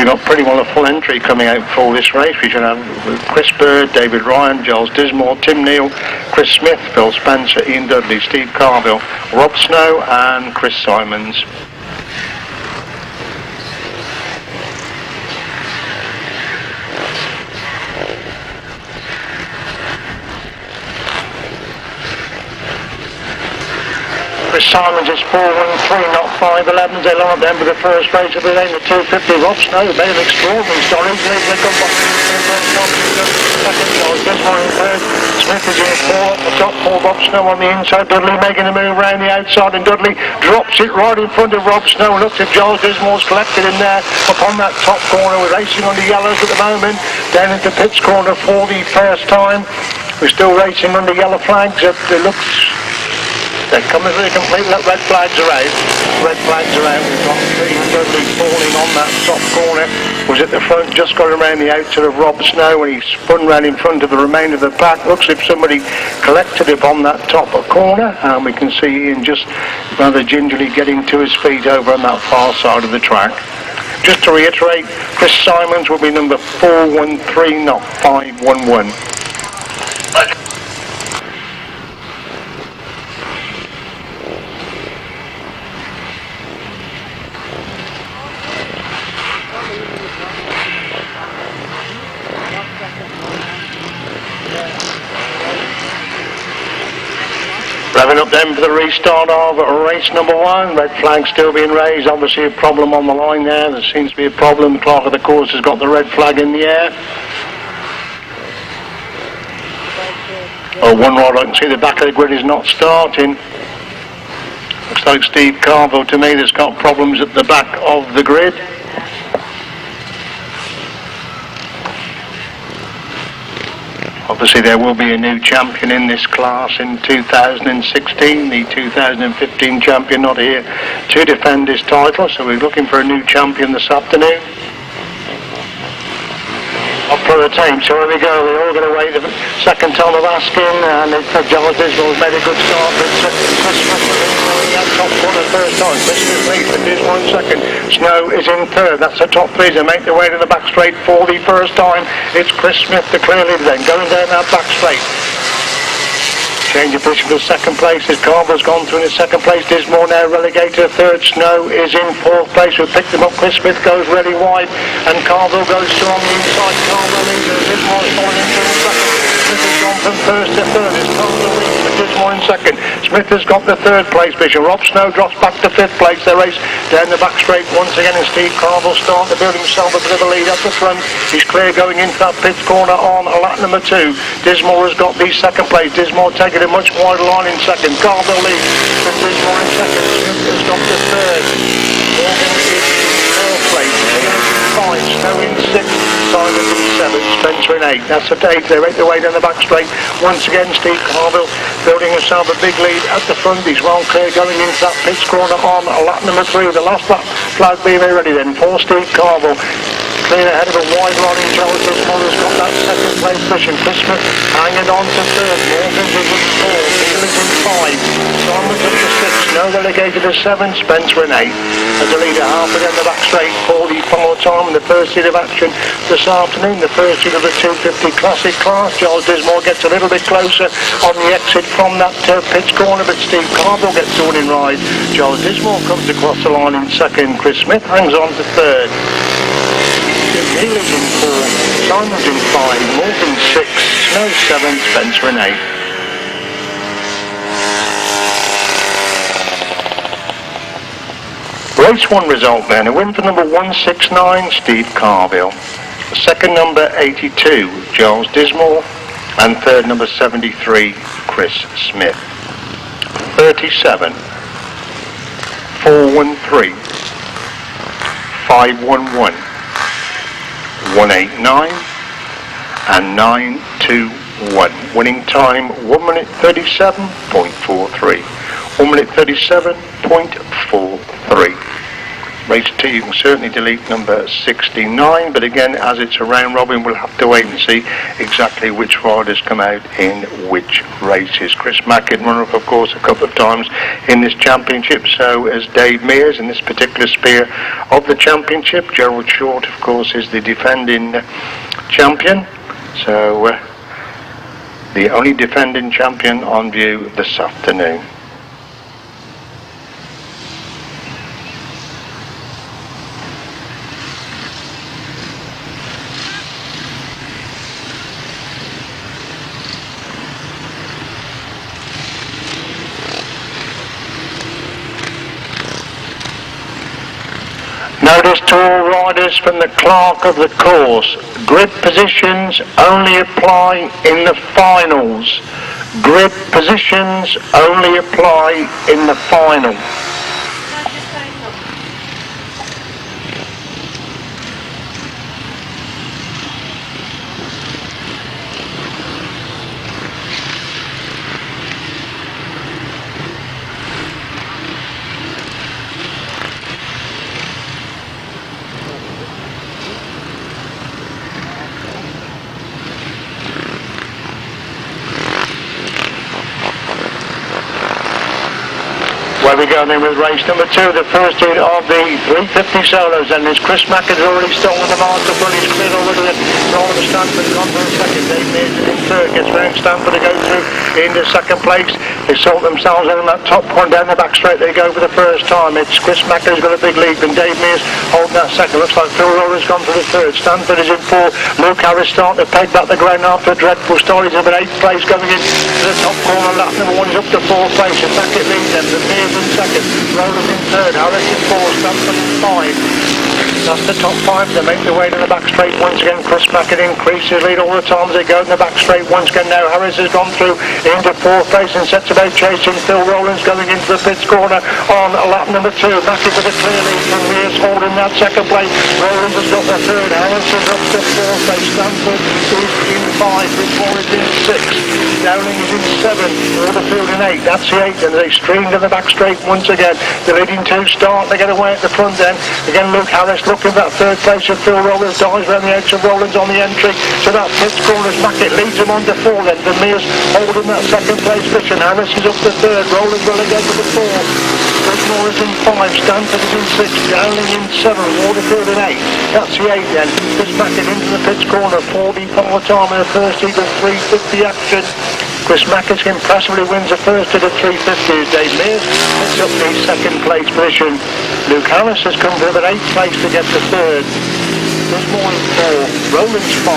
got pretty well a full entry coming out for this race. We should have Chris Bird, David Ryan, Giles Dismore, Tim Neal, Chris Smith, Phil Spencer, Ian Dudley, Steve Carvill, Rob Snow and Chris Simons. Simons is 4-1-3, not 5-11. They line up them with the first race of the day, the 250. Rob Snow made an extraordinary story. They come back second Giles Dismore in third. Smith is in fourth. The top four, Rob Snow on the inside. Dudley making the move round the outside, and Dudley drops it right in front of Rob Snow. Looks at Giles Dismore's collected in there upon that top corner. We're racing on the yellows at the moment. Down into Pitt's corner for the first time. We're still racing under yellow flags. It looks... They're coming to the complete red flags are out. Red flags are out. We've got Dudley falling on that top corner. Was at the front, just got around the outside of Rob Snow when he spun round in front of the remainder of the pack. Looks as if somebody collected him on that top corner, and we can see Ian just rather gingerly getting to his feet over on that far side of the track. Just to reiterate, Chris Simons will be number 413, not 511. Revving up then for the restart of race number one. Red flag still being raised. Obviously a problem on the line there. There seems to be a problem. The clerk of the course has got the red flag in the air. Oh, one rod, I can see the back of the grid is not starting. Looks like Steve Carvill to me that's got problems at the back of the grid. Obviously there will be a new champion in this class in 2016, the 2015 champion not here to defend his title, so we're looking for a new champion this afternoon. Up for the team, so here we go, we're all going to wait the second time of asking, and Giles Dismore's made a good start, but Chris Smith that top corner first time, Chris Smith leads, but Dismore in second, Snow is in third, that's the top three, they make their way to the back straight for the first time. It's Chris Smith, the clear leader then, going down that back straight. Change of position to second place as Carvill's gone through in the second place. Dismore now relegated to third. Snow is in fourth place. We've picked him up. Chris Smith goes really wide and Carvill goes through on the inside. Carvill leads. Dismore's falling into the second. Smith has gone from first to third. It's Carvill leads for Dismore in second. Smith has got the third place position. Rob Snow drops back to fifth place. They race down the back straight once again, and Steve Carvill starting to build himself a bit of a lead up the front. He's clear going into that pit corner on lap number 2. Dismore has got the second place. Dismore taking a much wider line in second. Carvill leads from Dismore in second. Smith has got the third. Morgan is in fourth place. Ian in 5. Snow in 6. Simon in 7. Spencer in 8. That's the 8. They make their way down the back straight. Once again, Steve Carvill building himself a big lead at the front. He's well clear going into that pitch corner on lap number 3. The last lap flag being ready then for Steve Carvill. Clear ahead of a wide line in Gerald. Dismore's got that second place position. Chris Smith hanging on to third. Morgan's in 4. Neal's in 5. Simon's up to 6. No relegated to 7. Spencer in 8. As a leader halfway down the back straight for the final time in the first heat of action this afternoon. The first heat of the 250 Classic class. Giles Dismore gets a little bit closer on the exit from that pitch corner, but Steve Carvill gets the winning ride. Giles Dismore comes across the line in second. Chris Smith hangs on to third. Neal's in 4, Simon's in 5, Morgan 6, Snow 7, Spencer in 8. Race 1 result then, a win for number 169, Steve Carvill. Second number 82, Giles Dismore, and third number 73, Chris Smith. 37, 413, 511. 189 and 921. Winning time 1 minute 37.43. 1 minute 37.43. Race 2, you can certainly delete number 69, but again, as it's a round robin, we'll have to wait and see exactly which riders come out in which races. Chris Mackett, runner-up, of course, a couple of times in this championship, so as Dave Mears in this particular sphere of the championship. Gerald Short, of course, is the defending champion, so the only defending champion on view this afternoon. Notice to all riders from the clerk of the course, grid positions only apply in the finals. Grid positions only apply in the final. Where we go then with race number 2, the first heat of the 350 solos, and there's Chris Mackett already stolen the master, but he's cleared already. Roland Stanford has gone for the second. Dave Mears is in third, gets round Stanford to go through into second place. They sort themselves out on that top one down the back straight. They go for the first time. It's Chris Mackett who's got a big lead, and Dave Mears holding that second. Looks like Fumarola has gone for the third. Stanford is in fourth. Luke Harris starting to peg back the ground after a dreadful start. He's in 8th place going into the top corner. Lap number 1 is up to 4th place, and Mackett leads them. The Mears in second, Rowlands in third, Harris in 4th, Stanford in 5. That's the top 5. They make their way to the back straight once again. Chris Mackett increases lead all the time as they go in the back straight once again. Now Harris has gone through into 4th place and sets about chasing Phil Rowlands going into the pits corner on lap number 2. Mackett with a clear lead from Mears holding that second place. Rowlands has got the third. Harris is up to 4th place. Stanford is in 5. Dismore is in 6. Dowling is in 7. Waterfield in 8. That's the 8. And they stream to the back straight once again. The leading 2 start. They get away at the front end. Again, Luke Harris looking for that third place of Phil Rowlands. Dies around the edge of Rowlands on the entry. So that pits corner. Mackett leads him on to 4 then. The Mears holding that second place position. Harris is up to 3rd. Rowlands will again to the 4th. Dismore is in 5. Stanford is in 6. Dowling in 7. Waterfield in 8. That's the 8 then. Chris Mackett into the pits corner. 44 time in the first heat of 350 action. Chris Mackett impressively wins the first of the 350s. Dave Mears picks up the second place position. Luke Harris has come to about 8th place to get to 3rd. Dismore in 4. Rowlands 5.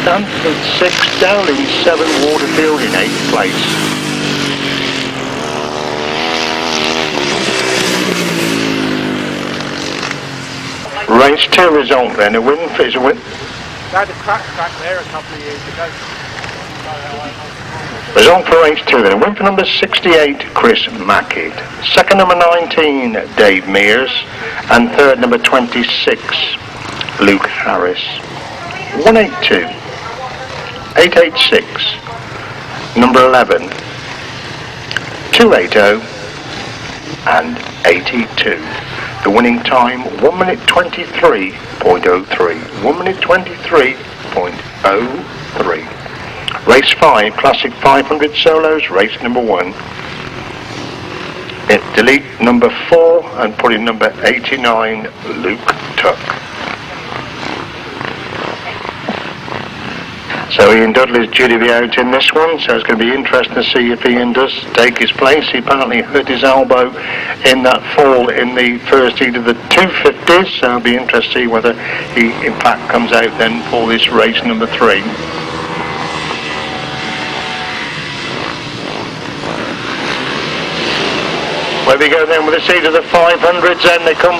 Stanford 6. Dowling 7. Waterfield in 8th place. Race 2 result then, a win is a win. They had a Grasstrack there a couple of years ago. Result for race 2 then, a win for number 68, Chris Mackett. Second number 19, Dave Mears. And third number 26, Luke Harris. 182, 886, number 11, 280 and 82. The winning time 1 minute 23.03. 1 minute 23.03. Race 5, Classic 500 Solos, race number 1. Delete number 4 and put in number 89, Luke Tuck. So Ian Dudley's due to be out in this one, so it's going to be interesting to see if Ian does take his place. He apparently hurt his elbow in that fall in the first heat of the 250s, so it'll be interesting to see whether he in fact comes out then for this race number 3. Where we go then with the seat of the 500s, then they come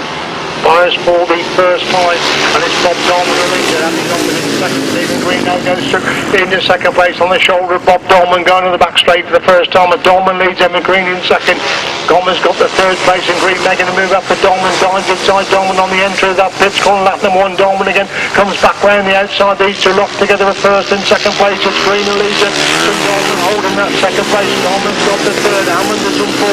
Buyers for the first time, and it's Bob Dolman the leader, and he's on with his second. Stephen Green now goes through into second place on the shoulder of Bob Dolman, going to the back straight for the first time, and Dolman leads Emma Green in second. Gomm has got the third place, and Green making a move up for Dolman, dives inside Dolman on the entry of that pitch corner, lap number 1. Dolman again comes back round the outside. These two locked together at first and second place. It's Green who leads it, and Dolman holding that second place. Dolman's got the third. Hammond is in 4.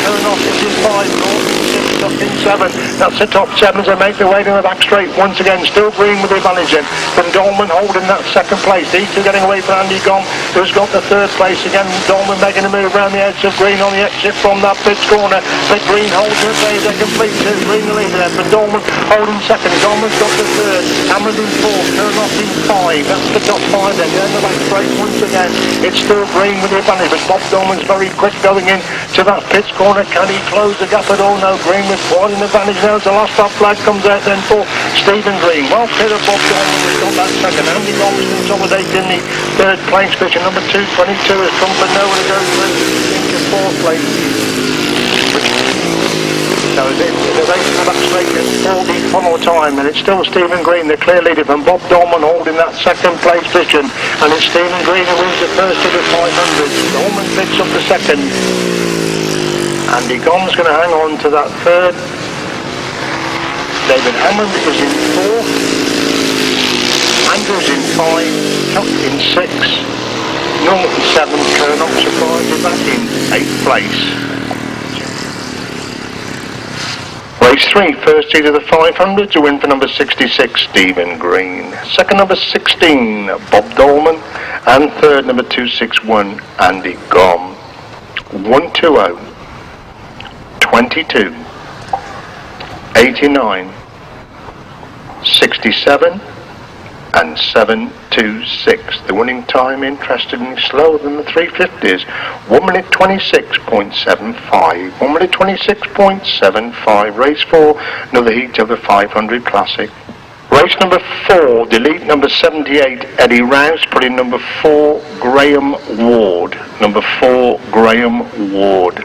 Curnock is in 5. Norton stuck in 7. That's the top 7 as they make their way to the back straight once again. Still Green with the advantage in. From Dolman holding that second place. These two getting away from Andy Gomm, who's got the third place again. Dolman making a move around the edge of Green on the exit from that pits corner. But Green holds it there. They complete two. Green the leader there. But Dolman holding second. Dolman's got the third. Hammond in fourth. Curnock in 5. That's the top 5 then. Down the back straight once again. It's still Green with the advantage. But Bob Dolman's very quick going in to that pits corner. Can he close the gap at all? No. Green with quite an advantage now as the last stop flag comes out then for Stephen Green. Well clear of Bob Dolman. He's got that second. Andy Gomm's consolidating the third place position. Number 222 has come for nowhere to go through into fourth place. So the race in the back straight is 4 one more time, and it's still Stephen Green, the clear leader, from Bob Dolman holding that second place position, and it's Stephen Green who wins the first of the 500. Dolman picks up the second. Andy Gomm's going to hang on to that third. David Hammond is in 4th. Andrews in 5. Chuck in 6. Norton 7. Curnock surprises back in 8th place. Race 3, first seat of the 500 to win for number 66, Stephen Green. Second, number 16, Bob Dolman. And third, number 261, Andy Gomm. 120, 22, 89, 67, and 726. The winning time, interestingly, slower than the 350s. 1 minute 26.75. 1 minute 26.75. Race 4, another heat of the 500 Classic. Race number 4, delete number 78, Eddie Rouse, put in number 4, Graham Ward. Number 4, Graham Ward.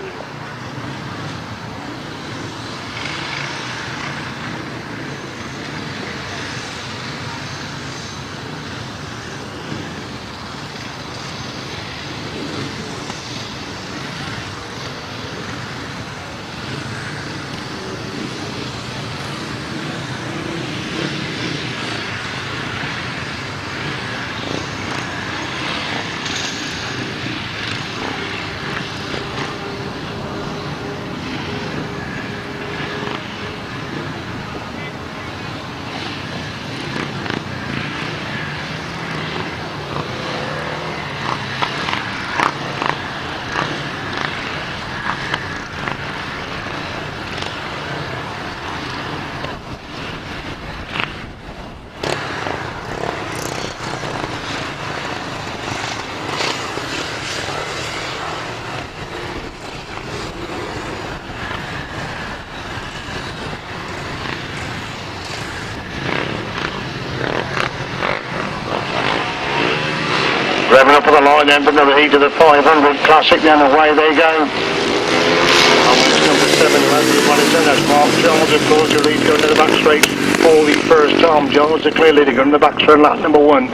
Revving up on the line then, but another heat of the 500 Classic, then away they go. Number 7, Randy Wellington, that's Mark Giles, of course, who leads going to the back straight for the first time. Giles, the clear leader, going to the back straight, lap number 1.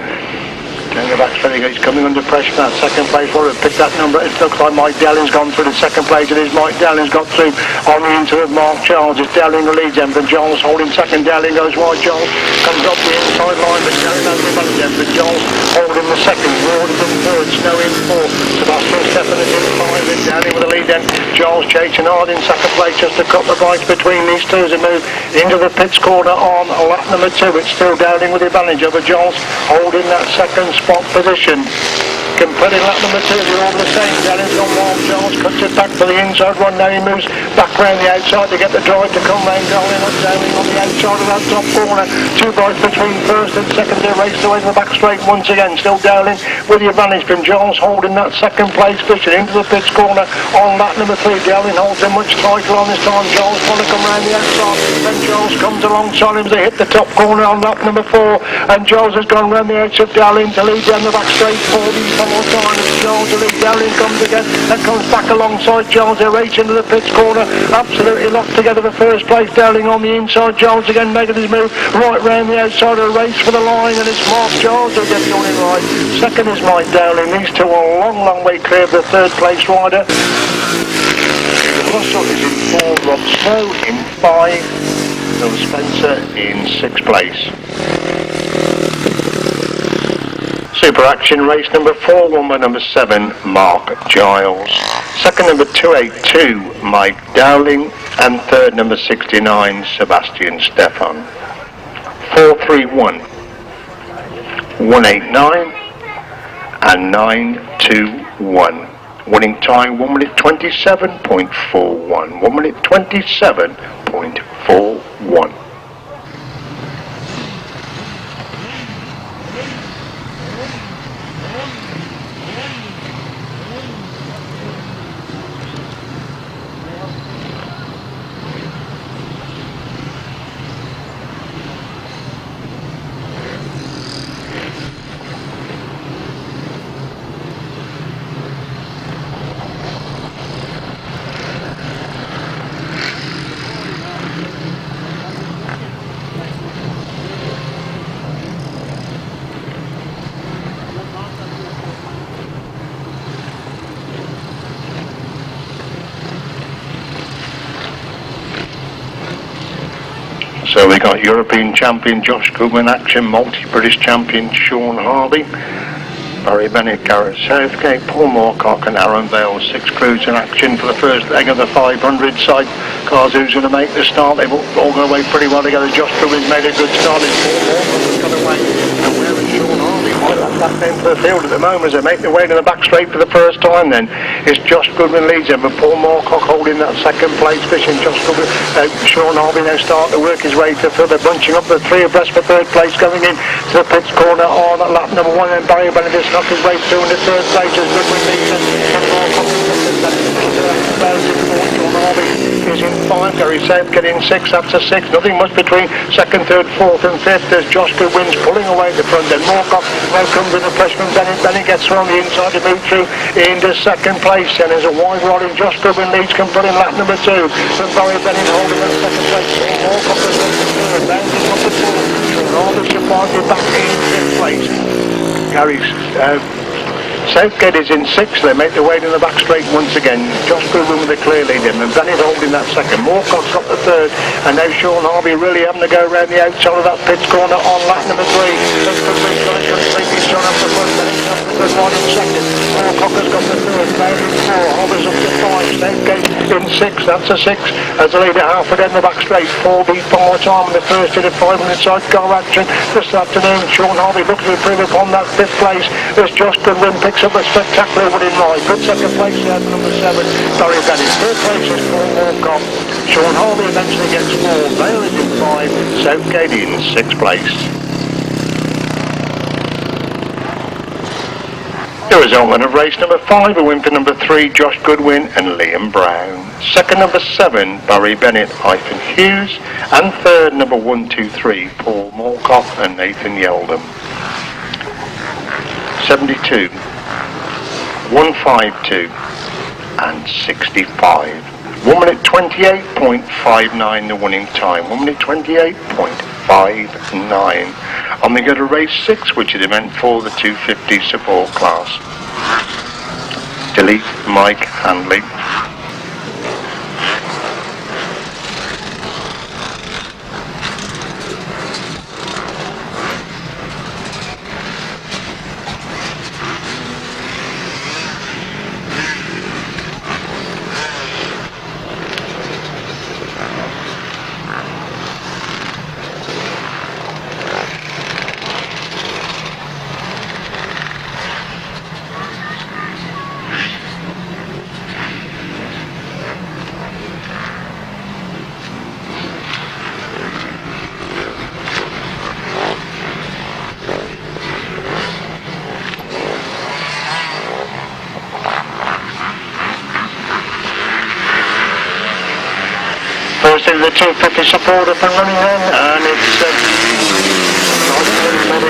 Going to the back straight, he's coming under pressure for that second place. Well, picked that number. It looks like Mike Dowling's gone through the second place. It is Mike Dowling's got through on the into of Mark Giles. It's Dowling who leads them, but Giles holding second. Dowling goes wide. Giles comes up the inside line, but Dowling has the money then. But Giles holding the second. Ward in third. Snow in 4. Sebastian Stephan is in 5. And Dowling with the lead then. Giles chasing hard in second place. Just a couple of bikes between these two as they move into the pits corner on lap number 2. It's still Dowling with the advantage over Giles holding that second spot position. Completing lap number 2, they're all the same. Dowling's gone wild. Giles cuts it back for the inside one. Now he moves back round the outside to get the drive to come round. Dowling on the outside of that top corner. 2 bikes between first and second. They race away to the back straight once again. Still Dowling with the advantage from Giles holding that second place position into the pits corner on lap number 3. Dowling holds him much tighter on this time. Giles want to come round the outside. Then Giles comes alongside him as they hit the top corner on lap number 4. And Giles has gone round the edge of Dowling to lead down the back straight for the more time. It's Giles to lead. Dowling comes again and comes back alongside Giles. They race into the pits corner. Absolutely locked together the first place. Dowling on the inside. Giles again making his move right round the outside of the race for the line. And it's Mark Giles who gets on it right. Second is Mike Dowling. These two are a long, long way clear of the third place rider. Russell is in 4. Rob Snow in 5. Phil Spencer in 6th place. Super Action race number 4 won by number 7, Mark Giles. Second, number 282, Mike Dowling. And third, number 69, Sebastian Stephan. 431, 189, and 921. Winning time 1 minute 27.41. 1 minute 27.41. So we got European champion Josh Goodwin action, multi-British champion Sean Harvey, Barry Bennett, Gareth Southgate, Paul Moorcock and Aaron Bale. 6 crews in action for the first leg of the 500 Sidecars. Who's going to make the start? They've all gone away pretty well together. Josh Goodwin's made a good start. It's Paul Moorcock has got away. And where is Sean Harvey? Might have that into the field at the moment as they make their way to the back straight for the first time then. It's Josh Goodwin leads them, but Paul Moorcock holding that second place fishing. Josh Goodwin, Sean Harvey now start to work his way to third. They're bunching up the 3 abreast for third place, going in to the pits corner on lap number 1, and Barry Bennett just knocked his way through in the third place as Goodwin leads them. Sean Harvey is in 5, Gary Southgate in 6, that's a 6. Nothing much between second, third, fourth and fifth as Josh Goodwin's pulling away the front. Then Moorcock now comes in the freshman. Bennett gets through on the inside to move through into second place. And there's a wide rod in Josh Goodwin leads, comes on in lap number 2. And Barry Bennett holding that second place. Moorcock is on the third. Bennett on the fourth. Ronaldo Shafari back in 5th place. Gary's Southgate is in 6th. They make their way to the back straight once again. Josh Goodwin with a clear lead in, and Bennett holding that second. Moorcock's got the third, and now Sean Harvey really having to go around the outside of that pits corner on lap number 3. He's John up the front, Bennett up the third, in second. Moorcock has got the third, Barry 4. Harvey's up to 5. Southgate in 6. That's a 6. As the leader Halford in the back straight. 4 beat more time in the first in the 500 Sidecar action this afternoon. Sean Harvey looks to improve upon that 5th place. There's Josh Goodwin picks up a spectacular winning ride. Good second place there, number 7, Barry Bennett. Third place is Paul Moorcock. Sean Harvey eventually gets 4. Bale is in 5. Southgate in 6th place. The result of race number 5, a win for number 3, Josh Goodwin and Liam Brown. Second, number 7, Barry Bennett, Hughes. And third, number 1, 2, 3, Paul Moorcock and Nathan Yeldham. 72, 152 and 65. 1 minute 28.59 the winning time. 1 minute 28.59. And we go to race 6, which is meant for the 250 support class. Delete Mike Handley. First in the 250 support up and running then, and it's very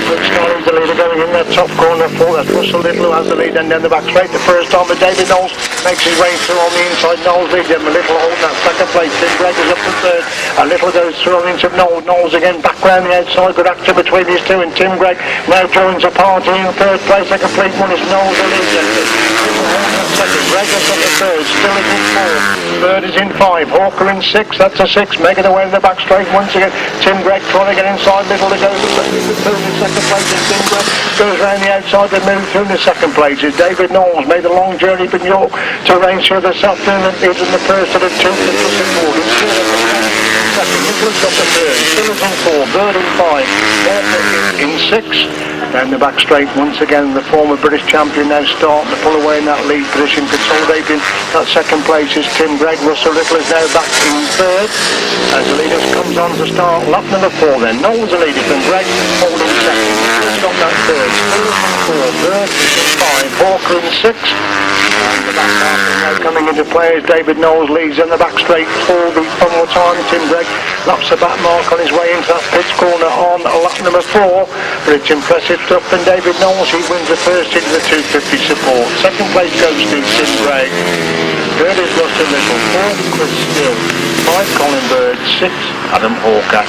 good start. The leader going in that top corner for that's Russell Little who has the lead, and then the back straight the first time, but David Knowles makes his way through on the inside. Knowles leads him, a Little holding that second place. Tim Grieg is up to third, and Little goes through on into Knowles. Knowles again back round the outside, good action between these two, and Tim Grieg now joins the party in third place. A complete one is Knowles the leader. second. Greg has got the third. Still is in fourth. Third is in five. Hawker in six. That's a six. Making away to the back straight once again. Tim Gregg trying to get inside middle to go. Third in second place is Tim Gregg. Goes round the outside to move through in the second place is David Knowles. Made a long journey from York to arrange for this afternoon and leads in the first of the two. Second, Nicholas got the third. Still is in four. Third in five. Hawker in six. Down the back straight once again, the former British champion now starting to pull away in that lead position, consolidating that second place is Tim Gregg. Russell Little is now back in third as the leader comes on to start lap number 4 then. Knowles the leader from Gregg holding second. He's got that third. Still in 4, third in 5, Hawker in 6. And the back half is now coming into play as David Knowles leads in the back straight. 4 beat one more time. Tim Gregg laps the back mark on his way into that pitch corner on lap number 4. But it's impressive stuff from David Knowles. He wins the first into the 250 support. Second place goes to Tim Gregg. Third is Russell Little. 4th Chris Still. 5 Colin Bird. 6 Adam Hawker.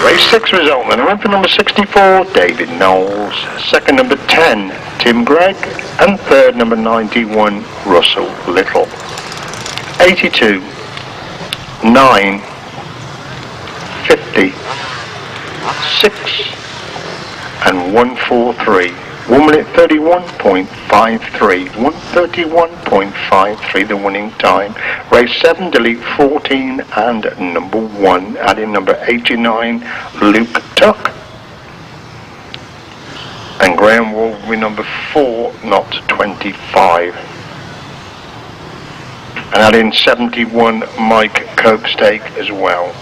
Race 6 result then. Win for number 64 David Knowles. Second number 10 Tim Gregg. And third number 91 Russell Little. 82 9 50 6 and 143. 1 minute 31.53. 131.53 the winning time. Race 7 delete 14 and number 1. Adding number 89 Luke Tuck. And Graham will be number 4 not 25. And adding 71 Mike Copestake as well.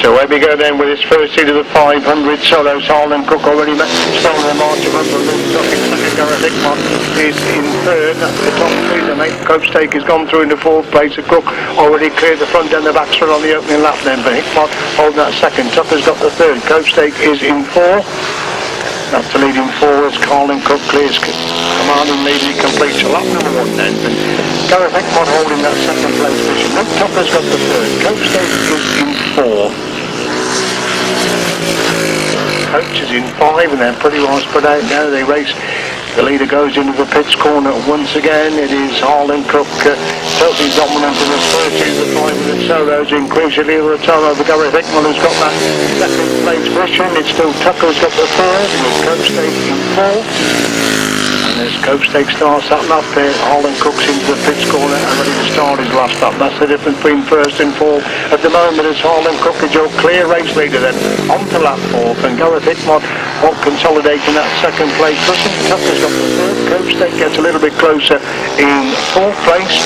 So away we go then with his first seat of the 500 solos. Harland Cook already stolen the march of under Luke Tuck in second. Gareth Hickmott is in third. That's the top three. The mate Copestake has gone through in the 4th place. The Cook already cleared the front and the back straight on the opening lap then. But Hickmott holding that second. Tuck has got the third. Copestake is in 4. That's the leading forwards. Harland Cook clears commanding lead. He completes lap number 1 then. And Gareth Hickmott holding that second place position. Luke Tuck has got the third. Copestake is in 4. Coach is in 5 and they're pretty well spread out now. They race. The leader goes into the pits corner once again. It is Harland Cook totally dominant in this first seat of the 500 solos. Increasingly the return over Gareth Hickmott who's got that second place position. It's still Tucker who's got the third with Copestake in 4. And as Copestake starts that lap there, Harland Cook's into the pits corner and ready to start his last lap. That's the difference between first and 4th. At the moment it's Harland Cook is your clear race leader then on to lap 4th and Gareth Hickmott consolidating that second place. Tucker's got the third. Copestake gets a little bit closer in 4th place.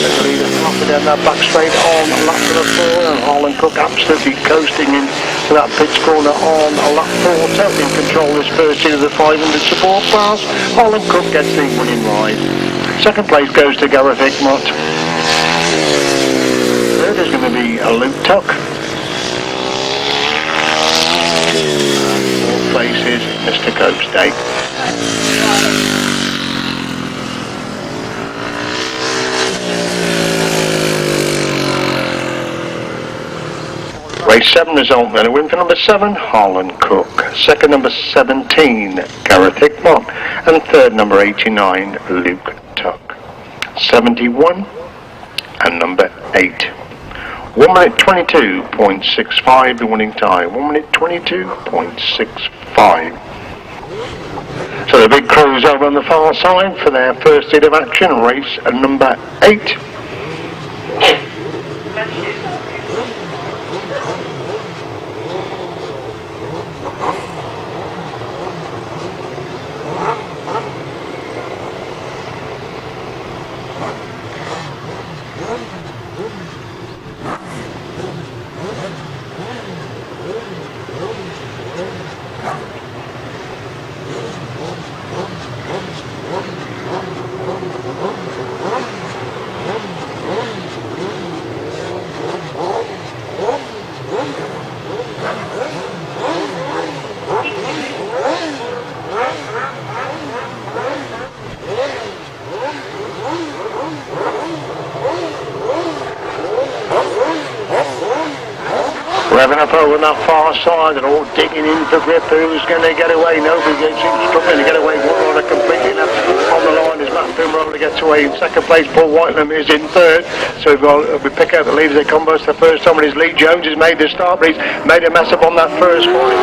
As the leader knocking down that back straight on lap number 4 and Harland Cook absolutely coasting into that pits corner on lap 4. Totally in control this first seat of the 500 support class. Harland Cook gets the winning ride. Second place goes to Gareth Hickmott. Third is going to be Luke Tuck. Fourth place is Mr. Copestake. Race 7 result then. A win for number 7, Harland Cook. Second number 17, Gareth Hickmott. And third number 89, Luke Tuck. 71 and number 8. 1 minute 22.65 the winning time. 1 minute 22.65. So the big crews over on the far side for their first seat of action. Race number 8. Revving up over on that far side and all digging in for grip. Who's going to get away? Nobody seems struggling to get away. Fumarola completely left on the line as Fumarola gets away in second place. Paul Whitelam is in third. So we pick out the leaders. They come most the first time. And his Lee Jones has made the start, but he's made a mess up on that first point.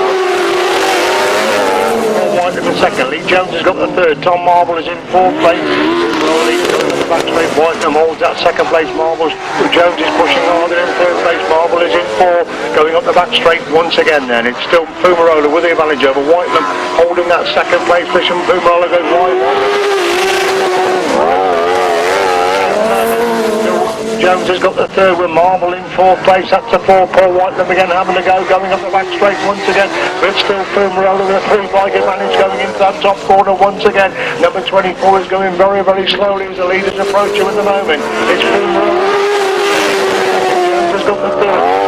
Whitelam in second. Lee Jones has got the third. Tom Marvell is in fourth place. Rolling going up the back straight. Whitelam holds that second place. Marvell. Jones is pushing harder in third place. Marvell is in fourth. Going up the back straight once again then. It's still Fumarola with the advantage over Whitelam holding that second place position. Fumarola goes wide. Jones has got the third with Marvell in fourth place. That's a four. Paul Whitelam again having a go, going up the back straight once again. But still Fumarola with a 3-bike advantage going into that top corner once again. Number 24 is going very, very slowly as the leaders approach him at the moment. It's Fumarola. Jones has got the third.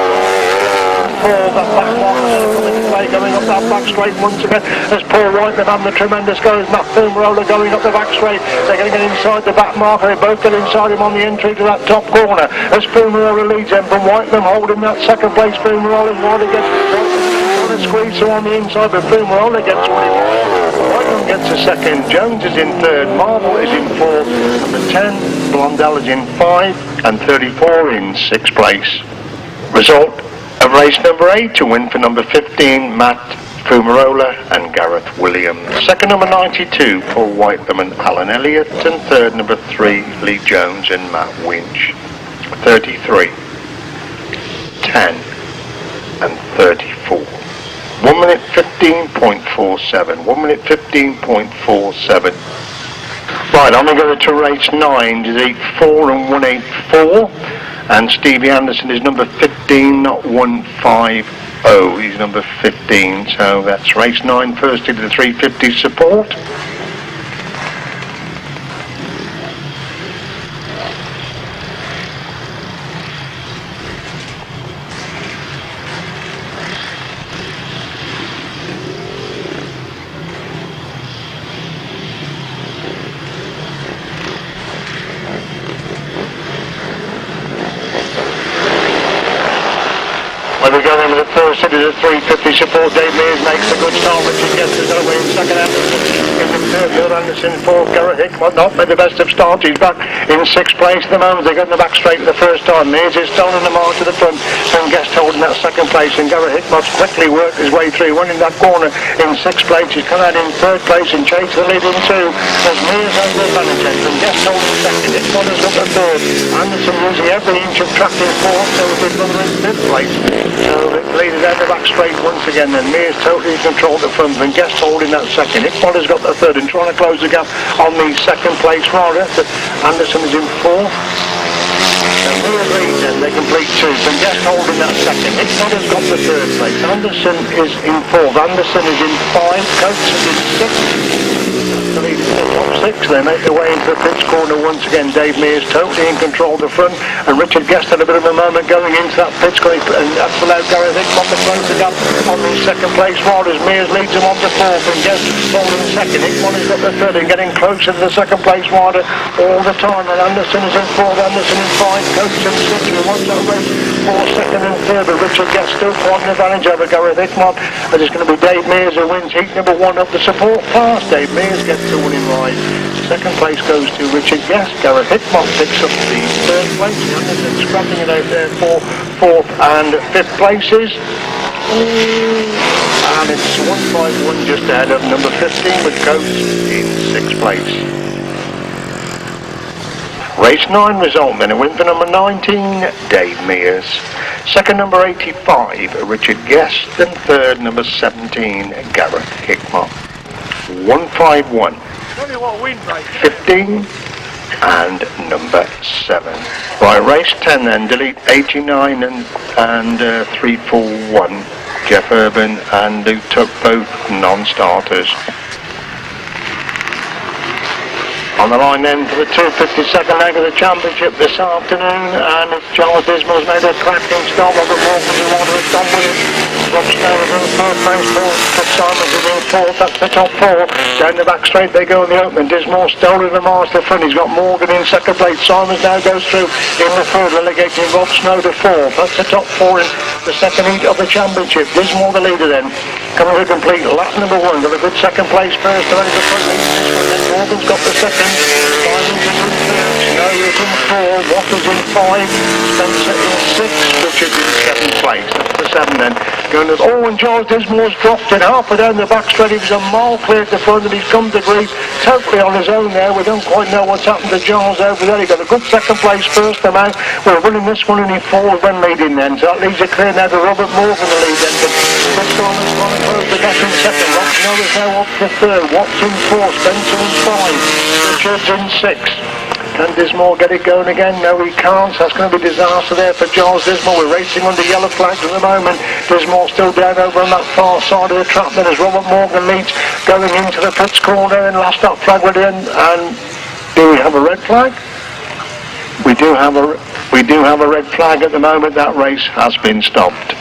That back marker coming into play, going up that back straight once again as Paul Whitelam having a tremendous go as Fumarola going up the back straight. They're going to get inside the back marker. They both get inside him on the entry to that top corner as Fumarola leads them from Whitelam holding that second place. Fumarola while he gets trying to squeeze through on the inside, but Fumarola gets what he wants. Whitelam gets a second. Jones is in third. Marvell is in fourth. Number 10 Blondel is in 5 and 34 in 6th place. Result of race number 8 to win for number 15 Matt Fumarola and Gareth Williams. Second number 92 Paul Whitelam and Alan Elliott, and third number 3 Lee Jones and Matt Winch. 33, 10 and 34. 1 minute 15.47. 1 minute 15.47. Right, I'm going to go to race 9, Delete 4 and 184. And Stevie Anderson is number 15, not 150. He's number 15. So that's race 9, first into the 350 support. When we go in with the first into the 350 support, Dave Mears makes a good start, which he gets us away in second. Anderson in the third, Bill Anderson fourth, Gareth Hickmott not made the best of start. He's back in 6th place at the moment. They got in the back straight for the first time. Mears is stolen the mark to the front, and Guest holding that second place, and Gareth Hickmott's quickly worked his way through, went in that corner in 6th place. He's come out in 3rd place and chased the lead in 2 as Mears has the advantage, and Guest holding second. Hickmott has got the third. Anderson using every inch of track in 4th, so he's another in 5th place. So the leader's out the back straight once again, and Mears totally in control at the front, and Guest holding that second. Hickmott has got the third and trying to close the gap on the second place rider. Anderson is in 4th. And Mears leads them, they complete 2. And Guest holding that second. Hickmott has got the 3rd place. Anderson is in 4th. Anderson is in 5. Coates is in 6th. The lead is in top 6. They make their way into the pitch corner once again. Dave Mears totally in control of the front, and Richard Guest had a bit of a moment going into that pitch corner, and that's allowed Gareth Hickmott to close the gap on the second place riders. Mears leads them on to 4th, and Guest holding second. Hickmott has got the 3rd and getting closer to the second place rider all the time, and Anderson is in 4th, Anderson in 5, Coates in 6. We watch that race for 2nd and 3rd, but Richard Guest still quite an advantage over Gareth Hickmott, and it's going to be Dave Mears who wins heat number 1 of the support pass. Dave Mears gets the winning ride. Second place goes to Richard Guest. Gareth Hickmott picks up the 3rd place. Anderson scrapping it out there for 4th and 5th places. And it's 151 just ahead of number 15 with Coates in 6th place. Race 9 result then, a win for number 19, Dave Mears. Second, number 85, Richard Guest. And third, number 17, Gareth Hickmott. 151. 15 and number 7. Right, race 10 then, delete 89 and 341. Geoff Urban and who took both non-starters. On the line then for the 252nd leg of the championship this afternoon, and it's Giles Dismore's made a cracking start. Robert Walker's the one who's done with it. Rob Snow is in third place, Chris Simons is in fourth, that's the top four. Down the back straight they go in the opening. Dismore stolen the miles to front. He's got Morgan in second place. Simons now goes through in the third, relegating Rob Snow to fourth. That's the top four in the second heat of the championship. Dismore the leader then. Coming to complete lap number one. Got a good second place first. Ready for front lead. Morgan's got the second. Simons is in third. Snow is in four. Watters in five. Spencer in six. Richards in seventh place. That's the seven then. Going to, and Giles Dismore's dropped it halfway down the back straight. He was a mile clear at the front and he's come to Grieg totally on his own there. We don't quite know what's happened to Giles over there. He got a good second place first time out. We're winning this one and he falls when leading then. So that leaves it clear now to Robert Morgan the lead then. But this time is going to close the gap in second. Rob Snow is now up to third. Watts in four. Spencer in five. Richards in six. Can Dismore get it going again? No, he can't. So that's going to be disaster there for Giles Dismore. We're racing under yellow flags at the moment. Dismore still down over on that far side of the track. Then as Robert Morgan leads going into the pits corner and last up flag with him. And do we have a red flag? We do have a red flag at the moment. That race has been stopped.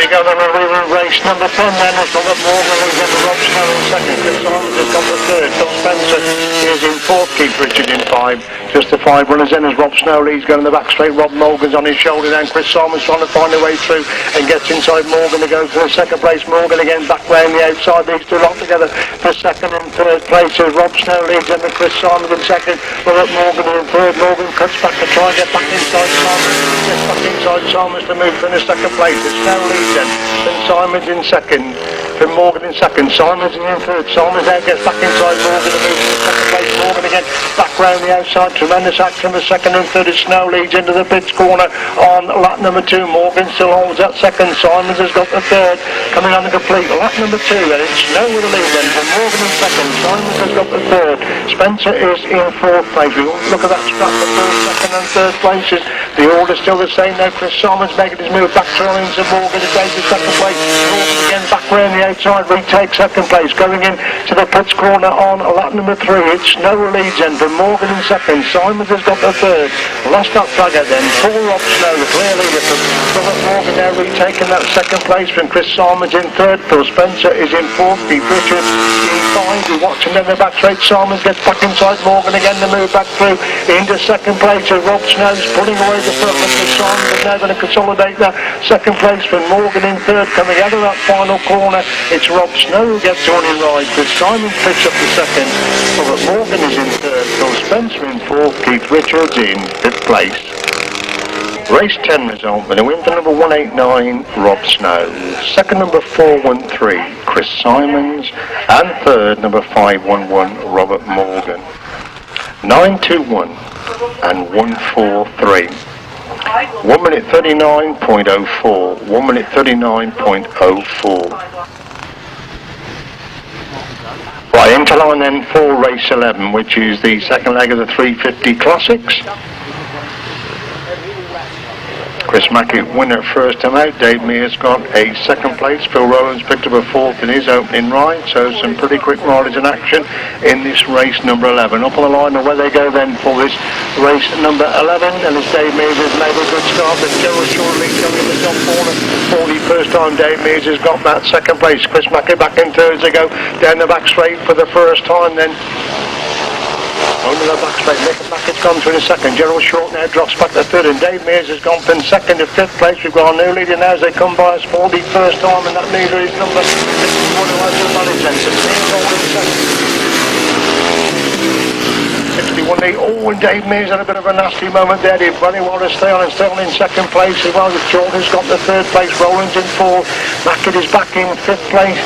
We go then we're race number 10 then. It's Robert Morgan and then Rob Snow in second. Chris Simons has got the third. Tom Spencer is in fourth. Keith Richard in five. Just the five runners then as Rob Snow leads going in the back straight. Rob Morgan's on his shoulder then. Chris Simons trying to find a way through and gets inside Morgan to go for the second place. Morgan again back round the outside. These two locked together for second and third place as Rob Snow leads and Chris Simons in second. Robert Morgan in third. Morgan cuts back to try and get back inside Simons. Gets back inside Simons to move for the second place. It's Snow leads then Simons in second, then Morgan in second, Simons in third. Simons now gets back inside Morgan to move to the second place. Morgan again back round the outside. Tremendous action for second and third as Snow leads into the pits corner on lap number two. Morgan still holds that second. Simons has got the third. Coming on the complete lap number two then. It's Snow with the lead then for Morgan in second. Simons has got the third. Spencer is in fourth place. We look at that strap for first, second and third places. The order's still the same now. Chris Simons making his move back to Rowlands and Morgan to take the second place. Morgan again back round the outside, retakes second place. Going in to the pits corner on lap number three. It's Snow leads in for Morgan in second. Simons has got the third. Lost that flag out then. Full Rob Snow, the clear leader from Robert Morgan now retaking that second place from Chris Simons in third. Phil Spencer is in fourth. Keith Richards in five. We're watching them in the back straight. Simons gets back inside Morgan again to move back through into second place. So Rob Snow's pulling away the front of Chris Simons is now going to consolidate that second place for Morgan in third. Coming out of that final corner, it's Rob Snow who gets on in right. Chris Simons picks up the second. Robert Morgan is in third. Phil Spencer in fourth. Keith Richards in fifth place. Race 10 result, with a win for number 189, Rob Snow. Second, number 413, Chris Simons. And third, number 511, Robert Morgan. 921 and 143. 1 minute 39.04. 1 minute 39.04. Right, into line then for race 11, which is the second leg of the 350 Classics. Chris Mackett winner first time out. Dave Mears got a second place. Phil Rowlands picked up a fourth in his opening ride. So some pretty quick riders in action in this race number 11. Up on the line and where they go then for this race number 11. And as Dave Mears has made a good start, but Gerald shortly coming in the top corner for the first time. Dave Mears has got that second place. Chris Mackett back in third as they go down the back straight for the first time then. Only the back straight. Mackett's gone through in a second. Gerald Short now drops back to third, and Dave Mears has gone from second to fifth place. We've got a new leader now as they come by us for the first time, and that leader is number 61 who has the money centre. 61 lead. Oh, and Dave Mears had a bit of a nasty moment there. He very well to stay on and still in second place. As well as Short has got the third place. Rowlands in fourth. Mackett is back in fifth place.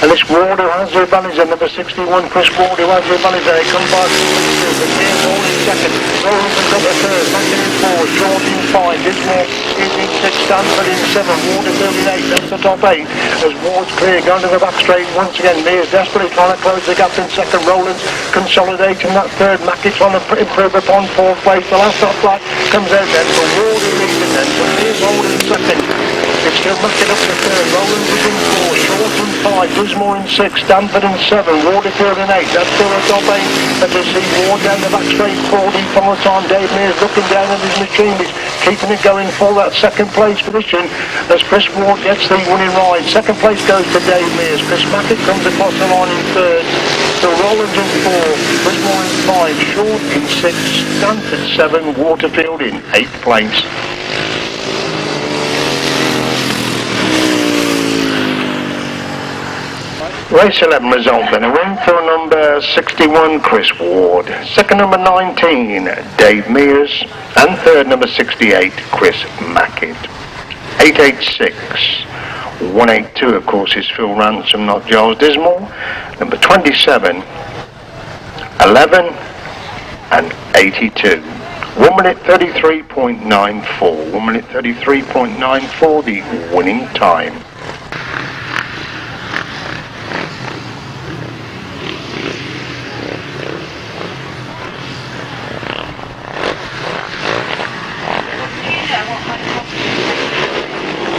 And it's Ward who has the advantage, and number 61, Chris Ward who has the advantage. They come by the Mears all in second. Rowlands has got the third, Mackett in 4, Short in 5, Dismore is in 6, Stanford in 7, Ward in 38, that's the top 8. As Ward's clear, going to the back straight once again. Mears desperately trying to close the gap in second. Rowlands consolidating that third. Mackett trying to improve upon fourth place. The last top flight comes out then for Ward in leading then. So Mears Ward in second. It's still Mackett up to third. Rowlands is in 4, Short in 5, Dismore in 6, Stanford in 7, Waterfield in 8. That's still a top 8. As you see Ward down the back straight, 40 from the time. Dave Mears looking down at his machine. He's keeping it going for that second place position as Chris Ward gets the winning ride. Second place goes to Dave Mears. Chris Mackett comes across the line in third. So Rowlands in 4, Dismore in 5, Short in 6, Stanford 7, Waterfield in 8th place. Race 11 result then. A win for number 61, Chris Ward. Second, number 19, Dave Mears. And third, number 68, Chris Mackett. 886. 182, of course, is Phil Ransom, not Giles Dismore. Number 27, 11, and 82. 1 minute 33.94. 1 minute 33.94, the winning time.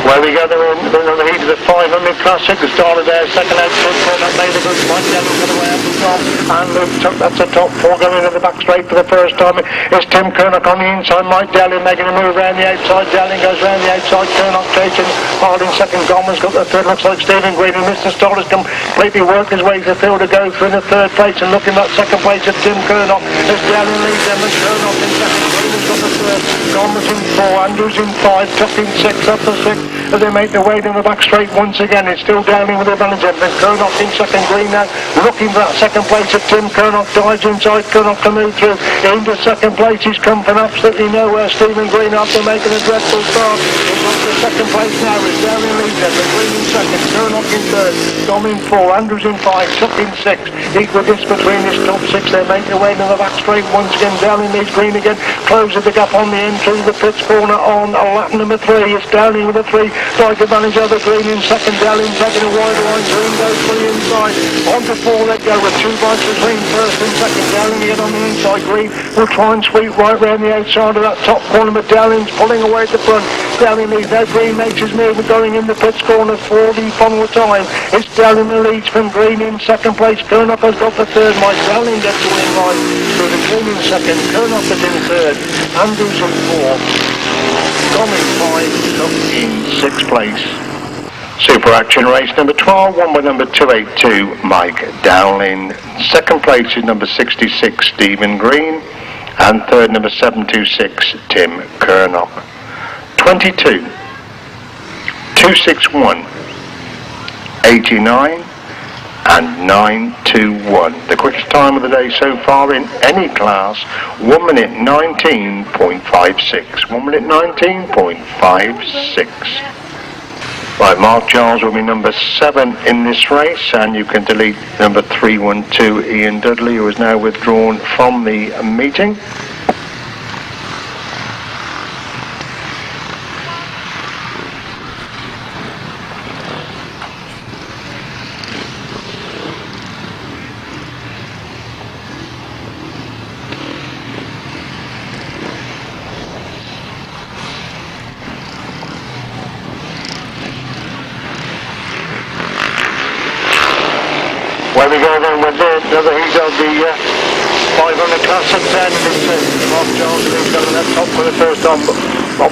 Well, we go there in the heat of the 500 Classic. The started there, second out, Curnock made a good point. Gerald got away out the top, and that's a top 4 going into the back straight for the first time. It's Tim Curnock on the inside, Mike Dowling making a move around the outside. Dowling goes round the outside, Curnock chasing hard in second. Gomm has got the third, looks like Stephan Grieg, and Mr. Stoll has completely worked his way to the field to go through the third place, and looking at second place at Tim Curnock as Dowling leads them, and Curnock in second. Grieg has got the third, Gomm is in 4, Andrews in 5, Tuck in 6, up to 6. As they make their way down the back straight once again. It's still Dowling with the advantage. And Curnock in second. Green now looking for that second place at Tim. Curnock dives inside. Curnock to move through into second place. He's come from absolutely nowhere. Stephen Green after making a dreadful start. He's up to second place now. It's Dowling leads them. Green in second. Curnock in third. Gomm in 4. Andrews in 5. Tuck in 6. Equal distance between this top 6. They make their way down the back straight once again. Dowling leads Green again. Closes the gap on the entry. The pits corner on lap number 3. It's Dowling with a 3. Like advantage over Green in second. Dowling taking a wide line. Green goes fully inside. On to 4 let go with 2 bites between first and second. Dowling again on the inside. Green will try and sweep right round the outside of that top corner, but Dowling's pulling away at the front. Dowling leads now. Green makes his move going in the pits corner for the final time. It's Dowling that leads from Green in second place. Curnock has got the third. Mike Dowling gets the win right. So the Green in second. Curnock is in third. Andrews in 4. Gomm in 5, Tuck in 6th place. Super Action race number 12, won by number 282, Mike Dowling. Second place is number 66, Stephen Green. And third, number 726, Tim Curnock. 22, 261, 89, and 921. The quickest time of the day so far in any class, 1 minute 19.56. 1 minute 19.56. Right, Mark Giles will be number 7 in this race, and you can delete number 312, Ian Dudley, who is now withdrawn from the meeting. Where we go then with another heat of the 500 Classic then. It's Mark Giles who's got that top for the first time.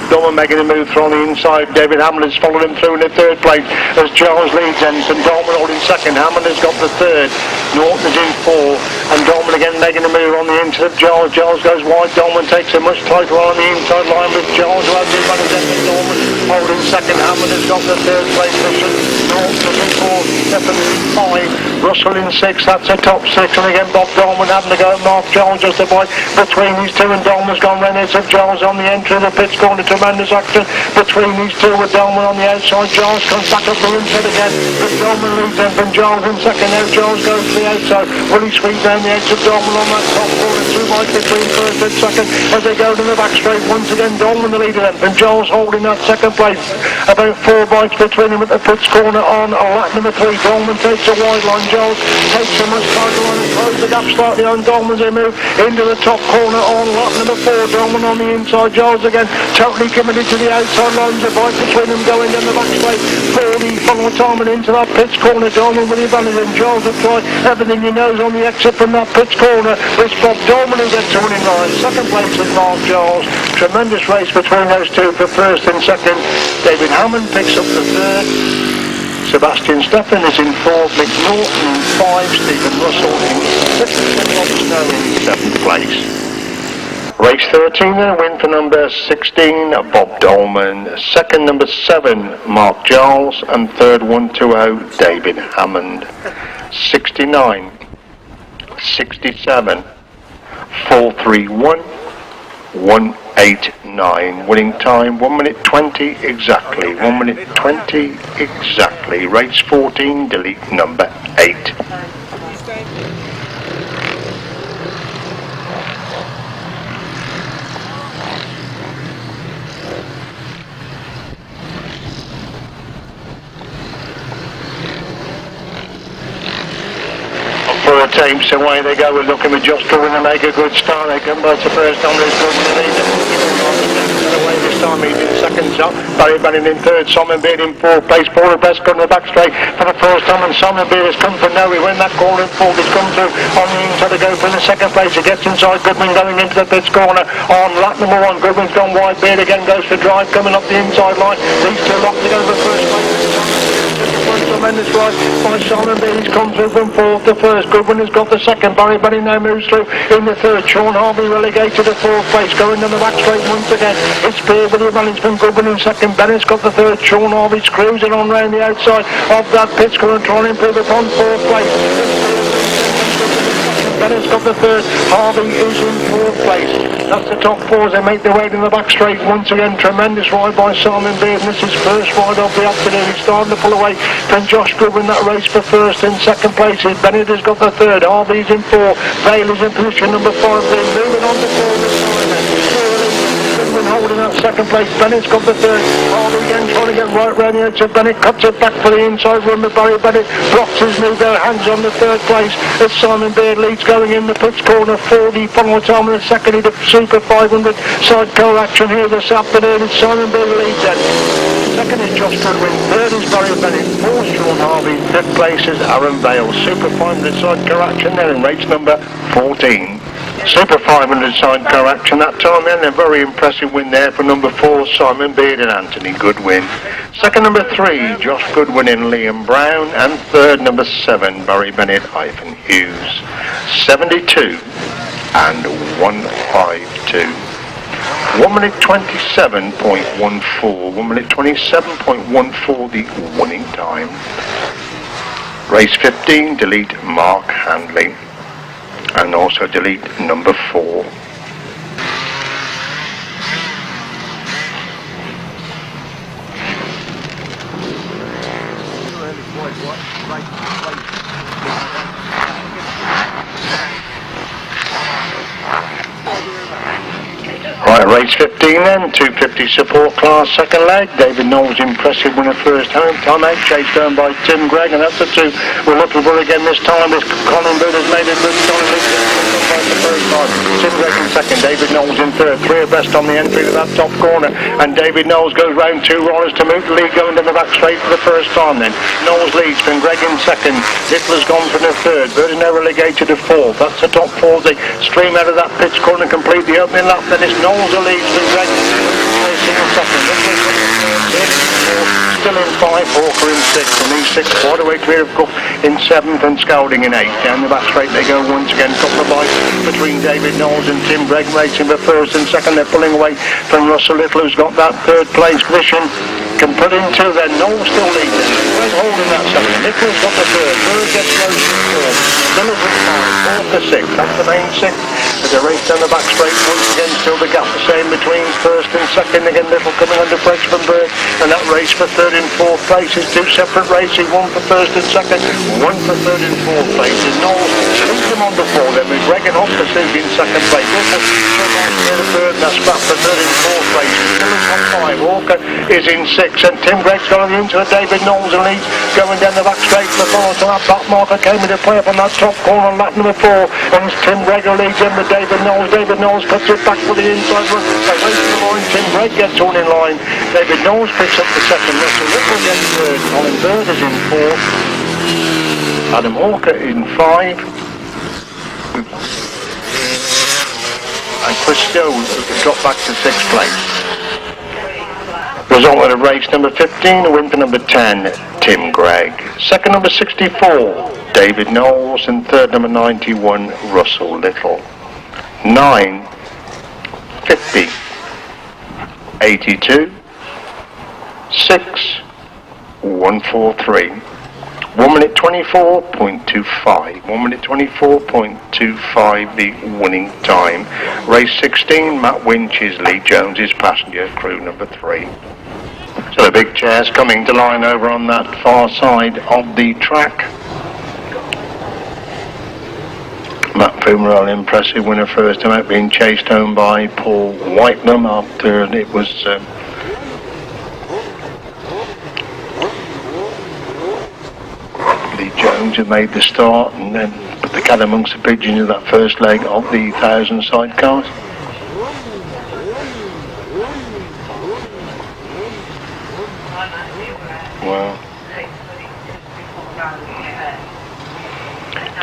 Dolman making a move through on the inside. David Hammond has followed him through in the third place as Giles leads and Dolman holding second. Hammond has got the third. Norton is in 4 and Dolman again making a move on the inside of Giles. Giles goes wide. Dolman takes a much tighter on the inside line with Giles who has the advantage of Dolman holding second. Hammond has got the third place position. Knowles in 4, Stephan in 5, Russell in 6, that's a top 6, and again Bob Dolman having to go at Mark Giles just about between these two, and Dolman's gone round. It's Giles on the entry of the pits, going to tremendous action between these two with Dolman on the outside. Giles comes back up the inside again, but Dolman leads them from Giles in second. Now Giles goes to the outside, will he sweep down the edge of Dolman on that top corner, 2 miles between first and second as they go to the back straight. Once again Dolman the leader then, and Giles holding that second place, about 4 bikes between them at the pits corner on lap number 3. Dolman takes a wide line, Giles takes a much tighter line and closes the gap slightly on Dolman as they move into the top corner on lap number 4. Dolman on the inside, Giles again totally committed to the outside lines, a bike between them going down the back straight for the final time and into that pits corner. Dolman with the advantage, and Giles will try everything he knows on the exit from that pits corner. It's Bob Dolman who gets to winning line. Second place is Mark Giles. Tremendous race between those two for first and second. David Hammond picks up the third. Sebastian Stephan is in 4th, Mick Norton in 5, Stephen Russell in 6th, and Rob Snow in 7th place. Race 13 then, win for number 16, Bob Dolman. Second, number 7, Mark Giles. And third, 120, David Hammond. 69, 67, 431, 189. Winning time 1 minute 20 exactly. 1 minute 20 exactly. Race 14, delete number 8. For a team, so away they go. We're looking with Josh Gomm to make a good start. They come by the first time. There's good in the lead. Away this time he's in second. Barry Bannon in third. Simon Beard in 4th place. Paul Best got in the back straight for the first time, and Simon Beard has come from nowhere. When that corner in 4th, he's come through on the inside to go for the second place. He gets inside Goodman going into the pits corner on lap number 1. Goodman's gone wide. Beard again goes for drive coming up the inside line. These two locked to go for first place. Tremendous ride by Simon Beard. He's come through from 4th to 1st. Goodwin has got the second. Barry Benny now moves through in the 3rd. Sean Harvey relegated to 4th place, going down the back straight once again. It's Beard with the advantage from Goodwin in 2nd. Bennett's got the 3rd. Sean Harvey's cruising on round the outside of that pit corner and trying to improve upon 4th place. Bennett's got the 3rd. Harvey is in 4th place. That's the top 4 as they make their way to the back straight once again. Tremendous ride by Simon Beard, and this is first ride of the afternoon. He's starting to pull away from Josh Goodwin that race for first and second places. Bennett has got the 3rd. Harvey's in 4. Vale is in position number 5. They're moving on to 4. Holding that second place. Bennett's got the 3rd. Harvey again trying to get right round the edge of Bennett. Cuts it back for the inside run with Barry Bennett. Blocks his move there. Hands on the 3rd place as Simon Beard leads going in the pits corner for the final time in the second. The Super 500 sidecar action here this afternoon. It's Simon Beard leads it. Second is Josh Goodwin. 3rd is Barry Bennett. 4th Sean Harvey. 5th place is Aaron Vale. Super 500 sidecar action there in race number 14. Super 500 sidecar action that time then. A very impressive win there for number 4 Simon Beard and Anthony Goodwin. Second, number 3 Josh Goodwin and Liam Brown, and third, number 7 Barry Bennett, Ivan Hughes. 72 and 152. 1 minute 27.14. 1 minute 27.14 the winning time. Race 15, delete Mark Handley. And also delete number 4. Right, race 15 then, 250 support class, second leg. David Knowles impressive winner first time out, chased down by Tim Gregg, and that's the 2 we're looking for again this time. As Colin Boone has made a good solid lead the first time. Tim Gregg in second, David Knowles in third. 3 abreast on the entry to that top corner, and David Knowles goes round 2 rollers to move the lead going down the back straight for the first time then. Knowles leads, from Gregg in second. Littler's gone for the third. Bird is now relegated to 4th. That's the top 4. They stream out of that pitch corner and complete the opening lap. Then it's Knowles who leads, from Gregg racing in second. Still in 5, Hawker in 6, and these 6 quite away clear of Cook in 7th and Scouting in 8th. Down the back straight they go once again. Couple of bites between David Knowles and Tim Gregg racing for first and second. They're pulling away from Russell Little, who's got that 3rd place position. Can put into then. Knowles still leads. Greg holding that second. Nicholas got the third. Bird gets close to the third. Miller's at 5. 4 for 6. That's the main 6. As they race down the back straight, once again, still the gap the same between first and second. Again, Little coming under pressure from Bird. And that race for third and fourth place is 2 separate races. 1 for first and second. 1 for third and fourth places. Knowles leads them on before them. With Greg and Hopkins in second place. Little near the third. That's back for third and fourth place. Miller's on 5. Walker is in 6. And Tim Gregg's got it into David Knowles and leads going down the back straight for the far to that back marker came into play up on that top corner on lap number 4. And it's Tim Gregg who leads in with David Knowles. David Knowles puts it back with the inside run. Away from the line, Tim Gregg gets on in line. David Knowles picks up the second. Russell Little gets third. Colin Bird is in 4th. Adam Walker in 5. And Chris Stowe dropped back to 6th place. Result of race number 15, a win for number 10, Tim Gregg. Second number 64, David Knowles, and third number 91, Russell Little. 9, 50, 82, 6, 143. 1 minute 24.25. 1 minute 24.25 the winning time. Race 16, Matt Winch is Lee Jones's passenger, crew number 3. So the big chairs coming to line over on that far side of the track. Matt Fumarola, impressive winner first time out, being chased home by Paul Whitelam after it was Lee Jones who made the start and then put the cat amongst the pigeons in that first leg of the 1,000 sidecars. Well,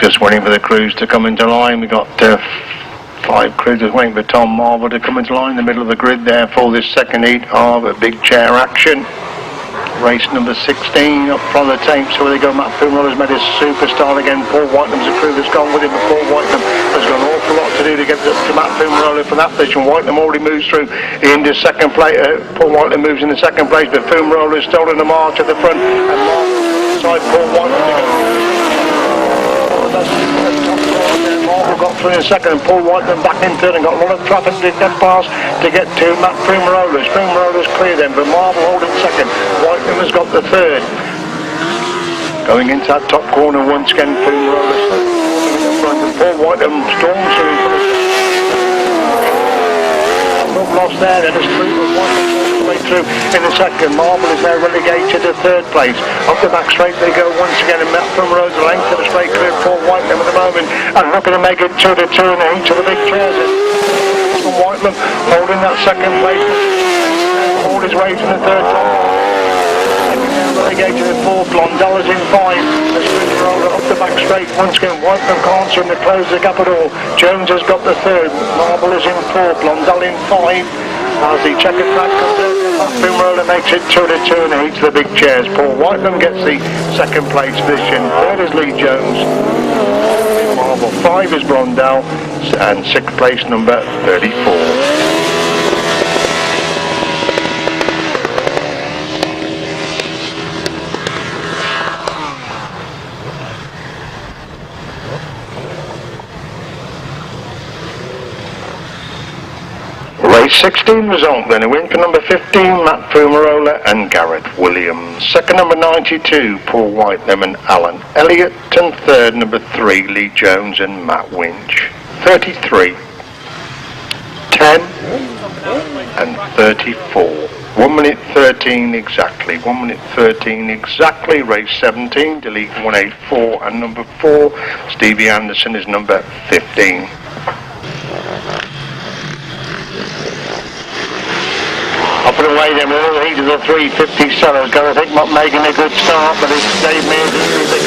just waiting for the crews to come into line. We've got 5 crews just waiting for Tom Marvell to come into line in the middle of the grid there for this second heat of a big chair action. Race number 16 up front of the tape, so where they go, Matt Fumarola's made his superstar again. Paul Whitelam's a crew that's gone with him, but Paul Whitelam has got an awful lot to do to get up to Matt Fumarola from that position. Whitelam already moves through into second place. Paul Whitelam moves in the second place, but Fumarola is still in the march at the front, and Marvell's inside Paul Whitelam to go. Marvell got through in second, and Paul Whitelam back in third, and got a lot of traffic to get past to get to Matt Fumarola. Fumarola's clear then, but Marvell holding second. Whitelam has got the third. Going into that top corner once again, Fumarola in front, and Paul Whitelam storms through. Lost there, and it's through with Whitelam all the way through in the second. Marvell is now relegated to third place. Up the back straight they go once again, and Matt Fumarola the length of the straight clear Paul Whitelam at the moment, and looking to make it 2-2 in each of the big chairs. Whitelam holding that second place, all his way to the third time. Relegated in 4th, Blondel is in 5. As Fumarola up the back straight once again. Whitelam can't seem to close the gap at all. Jones has got the third. Marvell is in 4th, Blondel in 5. As the checkered track comes in, Fumarola makes it 2-2 in each of the big chairs. Paul Whitelam gets the second place position. Third is Lee Jones. Marvell. 5 is Blondel, and 6th place number 34. Race 16 result then, a win for number 15, Matt Fumarola and Gareth Williams. Second number 92, Paul Whitelam and Alan Elliott. And third number 3, Lee Jones and Matt Winch. 33, 10 and 34. 1 minute 13 exactly. 1 minute 13 exactly. Race 17, delete 184 and number 4. Stevie Anderson is number 15. Up and away then with all the heat of the 350 sellers. Gareth Hickmott making a good start, but it's Dave Mears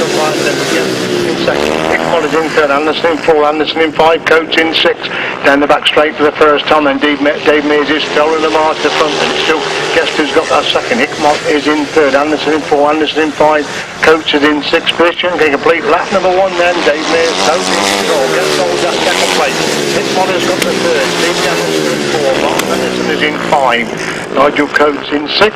come by and then again in second. Hickmott is in third, Anderson in four, Anderson in five, Coates in six. Down the back straight for the first time, and Dave Mears is still in the march to front, and it's still Guest who's got that second. Hickmott is in third, Anderson in four, Anderson in five, Coates is in sixth position. Getting a complete lap number one then. Dave Mears totally in control. Gets holds that second place. Hickmott has got the third. Steve Anderson in four, Mark Anderson is in five, Nigel Coates in six.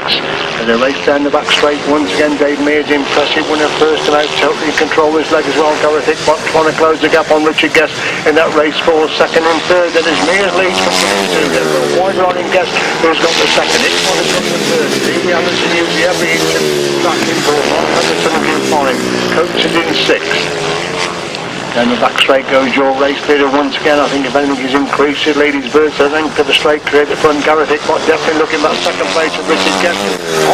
As they race down the back straight, once again Dave Mears impressive winner first time out, totally in control his leg as well. Gareth Hickmott trying to close the gap on Richard Guest in that race for second and third. Then as Mears leads from two, then a wide riding Guest who's got the second. Hickmott has got the third. Steve Anderson used every inch of track in four, Mark Anderson in five, Coates is in six. Down the back straight goes your race leader once again. I think if anything he's increased his lead, his birth the length of the straight clear at the front. Gareth Hickmott definitely looking at that second place of Richard Guest.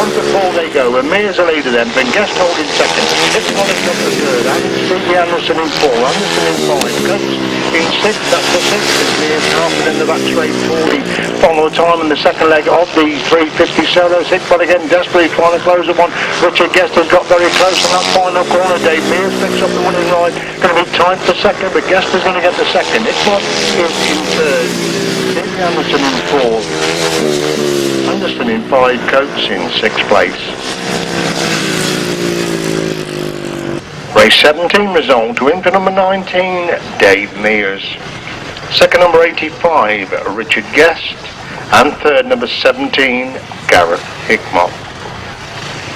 On to four they go, and Mears a leader then, but Guest holding second. Hickmott has got the third, and Stevie Anderson in four, Anderson in five, Coates in six, that's the sixth. Mears halfing in the back straight for the final time in the second leg of the 350 solos. Hickmott again desperately trying to close the one. Richard Guest has got very close on that final corner. Dave Mears picks up the winning ride. Going to be time for second, but Guest is going to get the second. Hickmott is in third, Stevie Anderson in fourth, Anderson in five, Coates in sixth place. Race 17 result to win for number 19, Dave Mears. Second number 85, Richard Guest, and third number 17, Gareth Hickmott.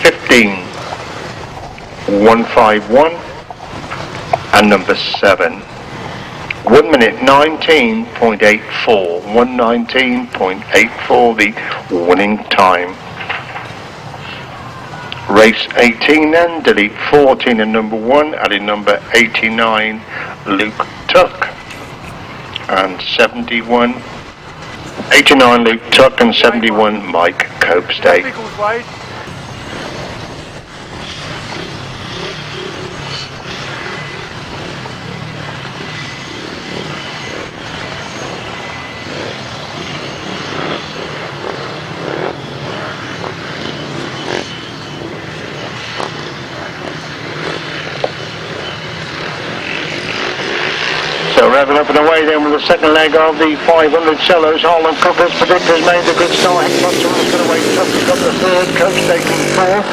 15, 151. And number 7, 1 minute 19.84, 119.84 the winning time. Race 18 then, delete 14 and number 1, adding number 89, Luke Tuck, and 71, 89 Luke Tuck and 71 Mike Copestake. So revving up and away then with the second leg of the 500 cellos. Harland Cookers predictors made a good start. Hickmott was going to wait up. He's got the third, Coates taking fourth.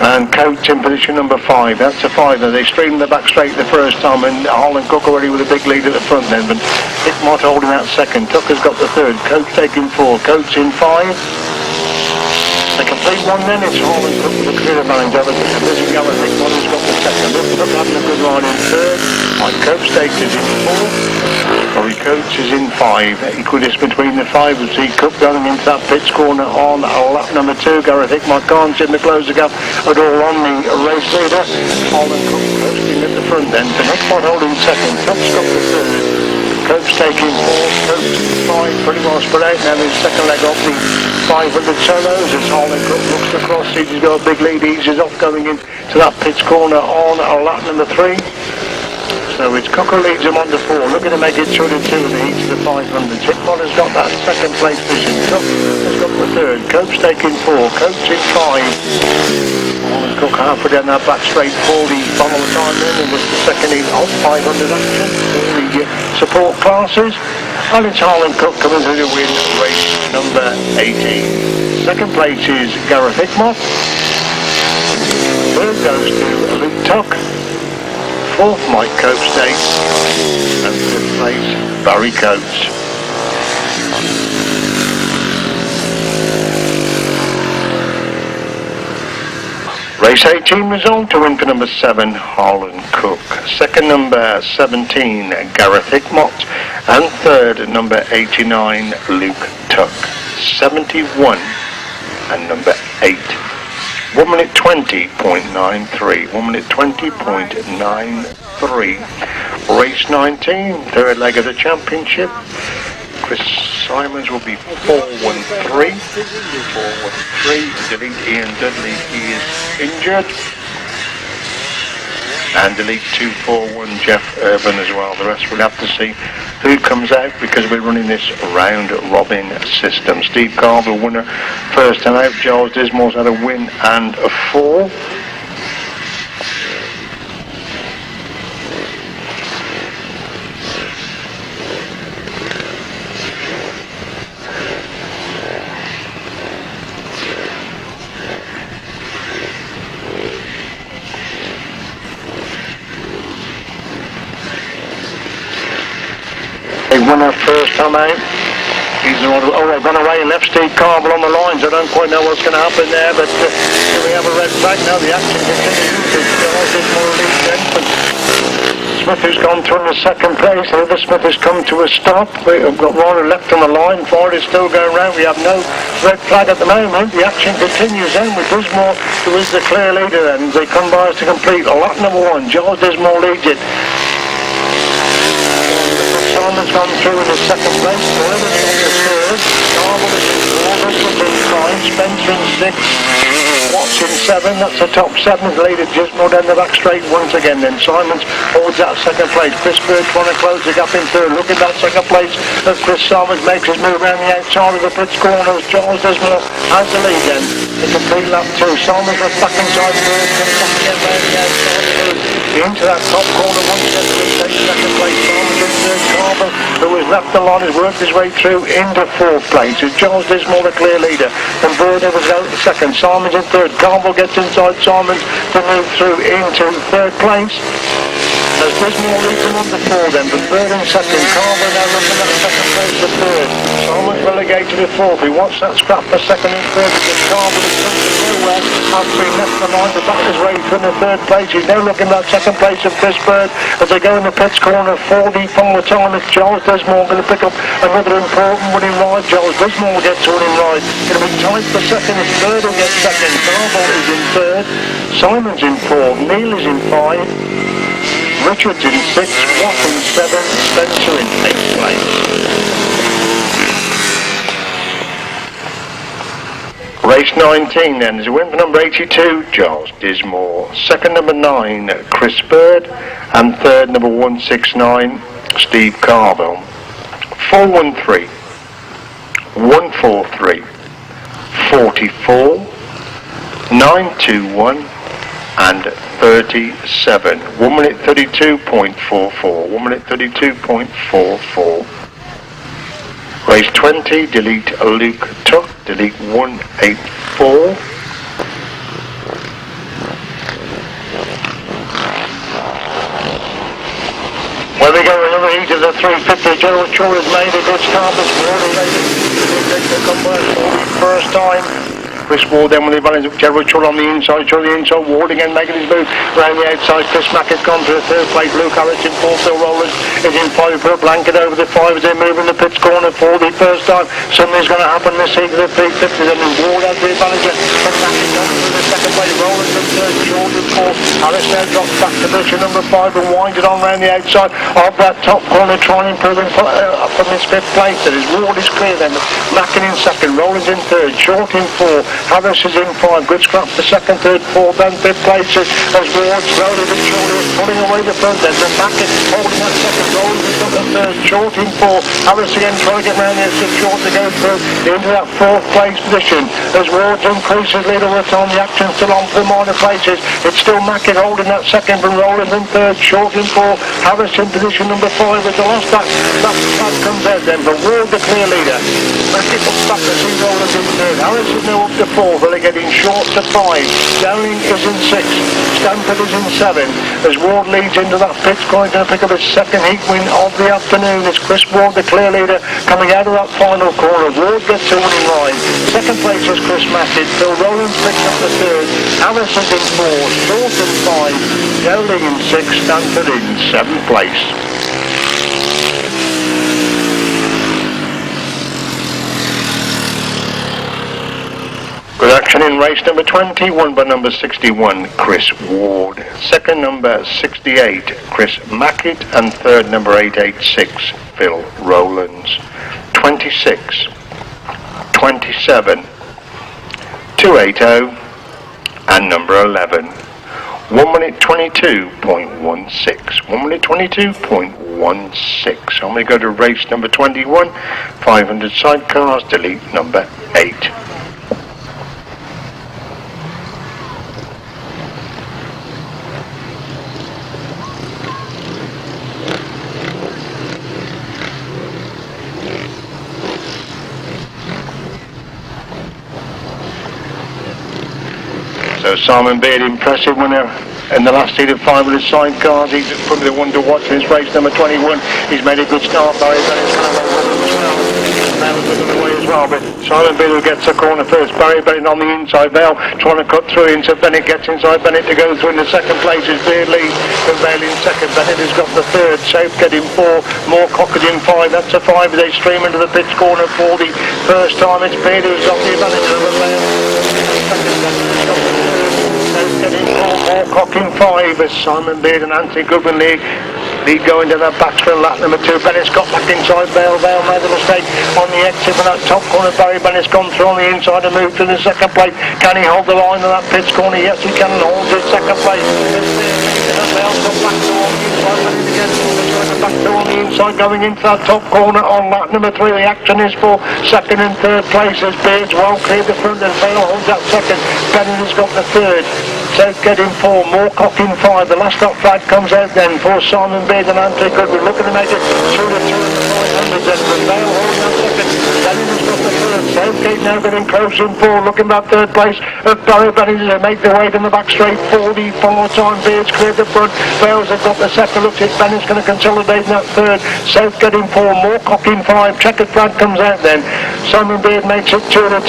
And Coates in position number 5. That's a 5. They streamed the back straight the first time, and Harland Cook already with a big lead at the front then. But Hickmott holding that second. Tucker's got the third. Coates taking 4. Coates in 5. The complete one then, it's Harland Cook with a clear advantage over the division. Gareth Hickmott has got the second. Tucker having a good ride in third. Mike Copestake is in 4. Rory Coates is in 5. Equidist between the 5 as he Cook going into that pitch corner on lap number 2. Gareth Hickmott can't seem to close the gap at all on the race leader. Harland Cook coasting at the front then. To Hickmott holding second. Tuck's got the third. Coates taking 4, Coates 5, pretty well spread out now in the second leg of the 500 solos as Harland Cook looks across, he's got a big lead, eases off going into that pitch corner on lap number 3. So it's Cook who leads him on to 4, looking to make it 2 to 2 in the heat of the 500. Hickmott has got that second place position, Cook has got the third, Coates taking 4, Coates in 5. Harland Cook halfway down that back straight for the final time in the second heat of 500 action for the support classes. And it's Harland Cook coming through to win race number 18. Second place is Gareth Hickmott. Third goes to Luke Tuck. Fourth, Mike Copestake. And fifth place, Barry Coates. Race 18 result to win for number 7, Harland Cook. Second, number 17, Gareth Hickmott. And third, number 89, Luke Tuck. 71 and number 8. 1 minute 20.93. 1 minute 20.93. Race 19, third leg of the championship. Chris Simons will be 413. 413. Delete Ian Dudley, he is injured. And delete 241 Geoff Urban as well. The rest we'll have to see who comes out because we're running this round robin system. Steve Carvill, winner first time out. Giles Dismore's had a win and a fall. winner first time out. He's they've gone away and left Steve Carvill on the lines. I don't quite know what's going to happen there, but here we have a red flag now. The action continues. Dismore leads then, but Smith has gone to in the second place. However, Smith has come to a stop. We've got Ryder left on the line. Ford is still going round. We have no red flag at the moment. The action continues then with Dismore, who is the clear leader then. They come by us to complete lap number 1. Giles Dismore leads it. Simon's gone through in the second place. Forever in the third. Carvill is in 4. Russell's in 5. Spencer in 6. Watts in 7. That's the top 7. Leader Dismore down the back straight once again then. Simon's holds that second place. Chris Bird trying to close the gap in third. Look at that second place as Chris Simons makes his move around the outside of the pits corners. Giles Dismore has the lead then. To complete lap 2. Simons was back inside third. Comes back again round the outside third. Into that top corner once again to take second place. Simons in third. Carvill, who was left the line, has worked his way through into 4th place. It's Giles Dismore the clear leader. And Bird was out at second. Simons in third. Carvill gets inside Simons to move through into 3rd place. As Dismore leads him on the 4 then, but Bird in second. Carvill now looking at second place for 3rd. Simons relegated to 4th. He wants that scrap for 2nd and 3rd because Carvill is coming to nowhere after he left the line to back his way through the 3rd place. He's now looking at 2nd place of Chris Bird as they go in the pits corner 40 from the time. It's Giles Dismore going to pick up another important winning ride. Giles Dismore gets a winning ride. Going to be tight for 2nd. It's Bird who gets 2nd. Carvill is in 3rd. Simon's in 4th. Neil is in 5. Richards in 6, Watt in 7, Spencer in 8th place. Race 19 then is a win for number 82, Giles Dismore. Second, number 9, Chris Bird. And third, number 169, Steve Carvill. 413, 143, 44, 921, and 37. 1 minute 32.44. 1 minute 32.44. Race 20, delete Luke Tuck, delete 184. Where we go, another heat of the 350. Gerald has made a good start this morning. They come by first time. Chris Ward then with the balance of Gerald on the inside, Ward again making his move around the outside. Chris Mackett's gone to the 3rd place. Luke Harris in 4th. Phil Rowlands is in 5. Put a blanket over the 5 as they move in the pits corner for the first time. Something's going to happen this heat of the 350. Then Ward has the advantage. And Mackett goes to the 2nd place. Rowlands in 3rd. Short in 4th. Harris now drops back to position number 5 and winds it on around the outside of that top corner, trying to improve him from his 5th place. That is Ward is clear then. Mackett in 2nd. Rowlands in 3rd. Short in 4. Harris is in 5. Good scrap for 2nd, 3rd, 4th and 5th places as Ward slowly but surely is pulling away the front end. And Mackett holding that 2nd. Rowlands is up at 3rd. Short in 4. Harris again trying to get round the exit. Short to go through into that 4th place position as Ward's increases lead all the time. The action still on for the minor places. It's still Mackett holding that 2nd from Rowlands in 3rd. Short in 4. Harris in position number 5 with the last back. That comes out then for Ward the clear leader. Mackett looks back to see Rowlands in 3rd. Harris is now up to 4th. Getting short to 5. Dowling is in 6. Stanford is in 7. As Ward leads into that pit, going to pick up his 2nd heat win of the afternoon. It's Chris Ward, the clear leader, coming out of that final corner. Ward gets a winning line. 2nd place is Chris Mackett. Phil Rowlands picks up the 3rd. Harris is in 4. Short in 5. Dowling in 6. Stanford in 7th place. Good action in race number 20, won by number 61, Chris Ward. 2nd, number 68, Chris Mackett, and 3rd, number 886, Phil Rowlands. 26, 27, 280, and number 11. 1 minute 22.16. 1 minute 22.16. I'm going to go to race number 21, 500 sidecars, delete number 8. So Simon Beard, impressive winner in the last heat of 5 with his sidecars. He's probably the one to watch in his race number 21. He's made a good start by his away as well, but Simon Beadle gets the corner first. Barry Bennett on the inside. Vale trying to cut through into Bennett, gets inside Bennett to go through in the second place. Is Beard lead, and Vale in second. Bennett has got the third. Safe getting 4. More Cockett in 5. That's a 5 as they stream into the pitch corner for the first time. It's Beard who's got the advantage over Vale. Getting 4. More Cock in 5 as Simon Beard and Anthony Goodwin lead going to the backspin lap number 2. Bennett's got back inside Vale. Vale made a mistake on the exit from that top corner. Barry Bennett's gone through on the inside and moved to the second place. Can he hold the line on that pitch corner? Yes, he can. Holds it second place. Vale's got back to on the inside. Back to on the inside going into that top corner on lap number 3. The action is for second and third place as Beard's well cleared the front and Vale holds that second. Bennett has got the third. So getting 4. More Cock in 5. The last stop flag comes out then for Simon Beard and Anthony Goodwin. Looking to make it through the 200 then from Vale holding that second. Bennett has got the third. Southgate now getting close in 4. Looking at third place of Barry Bennett as they make their way in the back straight. 44 time. Beard's cleared the front. Vale's have got the second. Looks like Bennett's going to consolidate in that third. South getting 4. More Cock in 5. Checkered flag comes out then. Simon Beard makes it 2 to 2.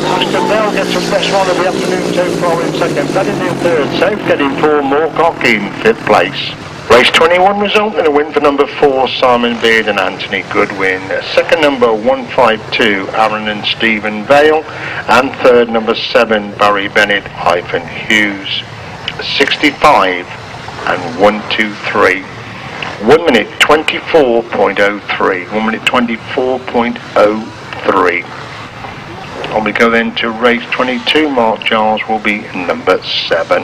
Aston Bell gets his best one of the afternoon so far in second. Bennett in third. Safe getting 4. More Cock in 5th place. Race 21 result in a win for number 4 Simon Beard and Anthony Goodwin. Second number 152 Aaron and Stephen Vale, and third number 7 Barry Bennett Hughes. 65 and 123. 1 minute 24.03. 1 minute 24.03. And we go then to race 22. Mark Giles will be number 7.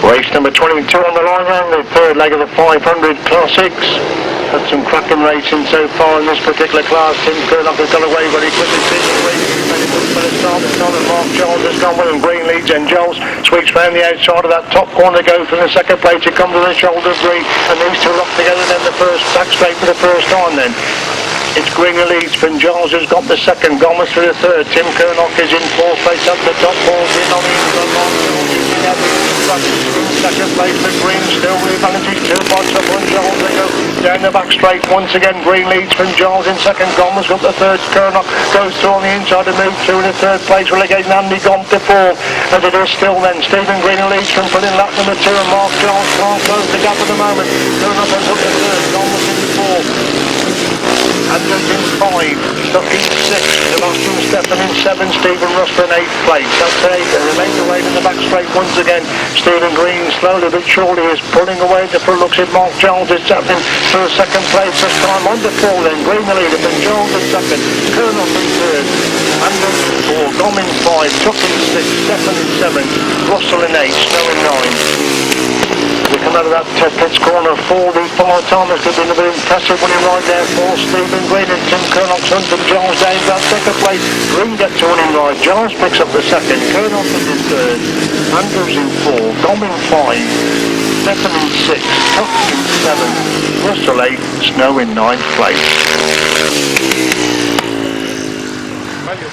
Race number 22 on the line round, the third leg of the 500 Classics. Had some cracking racing so far in this particular class. Tim Curnock has got away very quickly. Mark Giles has gone well and Green leads, and Giles sweeps round the outside of that top corner, goes from the second place. It comes to the shoulder of Grieg, and these two lock together then the first back straight for the first time then. It's Green leads, from Giles has got the second, Gomm is for the third. Tim Curnock is in 4th place up the top, balls in on the inside. Second place for Green, still with advantage, 2 points up on Giles. They go down the back straight once again. Green leads from Giles in second. Gomm has got the third. Curnock goes through on the inside and moves through in the third place, relegating Andy Gomm to 4th. As it is still then, Stephen Green leads from pulling lap number 2, and Mark Giles can't close the gap at the moment. Curnock has got the third. Gomm was in 4th. Andrews in 5, Stuck in 6, Sebastian Stephan in 7, Stephen Russell in 8th place. That's 8, and they make the way in the back straight once again. Stephen Green slowly but surely is pulling away the front. Looks at Mark Giles is tapping for the second place this time. On the 4 then, Green the leader, then Giles in second, Curnock in 3rd, Andrews in 4, Gomm in 5, Tuck in 6, Stephan in 7, Russell in 8, Snow in 9. We come out of that pitch corner for the 5-timers. Could be another impressive winning ride there for Stephen Green and Tim Curnock's hunt, and Giles down that second place. Green gets a winning ride. Giles picks up the second. Curnock is in 3rd. Andrews in 4. Gomm in 5. Stephan in 6. Tuck in 7. Russell 8. Snow in 9th place.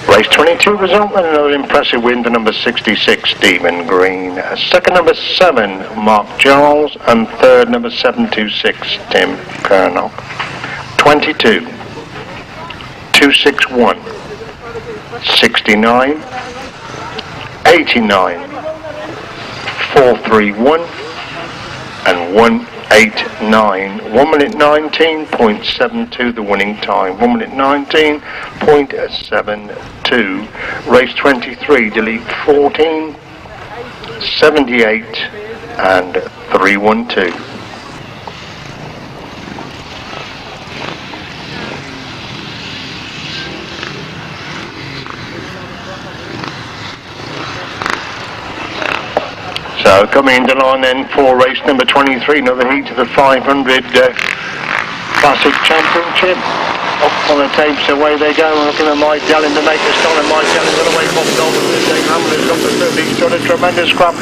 Race 22 result and another impressive win for number 66 Stephen Green. Second number 7 Mark Giles, and third number 726 Tim Curnock. 22 261 69 89 431 and 189. 1 minute 19.72 the winning time. 1 minute 19.72. Race 23, delete 14 78 and 312. So coming into line then for race number 23, another heat of the 500 Classic Championship. Up on the tapes, away they go. Looking at Nigel in to make a start, and Nigel is away from Dolman. Hammond has got the third. He's trying to tremendous scrap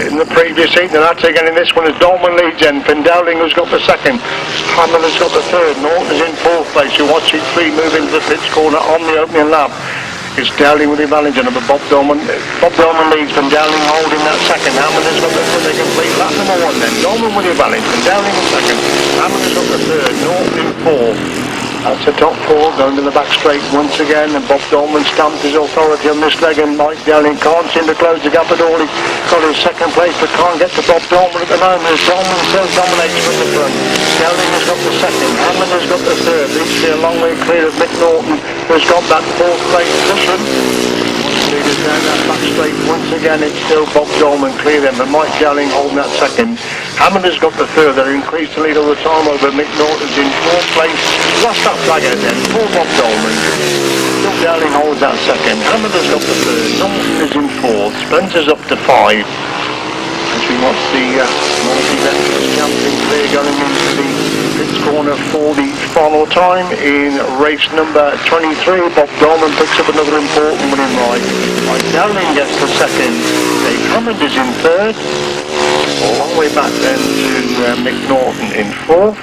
in the previous heat, and that's again in this one as Dolman leads in. Dowling who's got the second. Hammond has got the third. Norton is in fourth place. You watch it three move into the pits corner on the opening lap. It's Dowling with the advantage on Bob Dolman. Bob Dolman leads from Dowling holding that second. Hammond has got the complete lap number one then. Dolman with the advantage from Dowling in second. Hammond has got the third. Norton in fourth. That's the top four going to the back straight once again, and Bob Dolman stamped his authority on this leg, and Mike Dowling can't seem to close the gap at all. He's got his second place but can't get to Bob Dolman at the moment as Dolman still dominates from the front. Dowling has got the second, Hammond has got the third. He's a long way clear of Mick Norton, who's got that fourth place position. Leaders down that back straight once again, it's still Bob Dolman clear then, but Mike Dowling holding that second. Hammond has got the third. They're increased the lead all the time over Mick Norton's in fourth place. Lost that flag out then for Bob Dolman. Still Dowling holds that second. Hammond has got the third. Norton is in fourth. Spencer's up to five. As we watch the multi-veterans champion clear going into the pits corner for the final time in race number 23. Bob Dolman picks up another important one in right. Mike Dowling gets the second. Dave Hammond is in third. A long way back then to Mick Norton in fourth.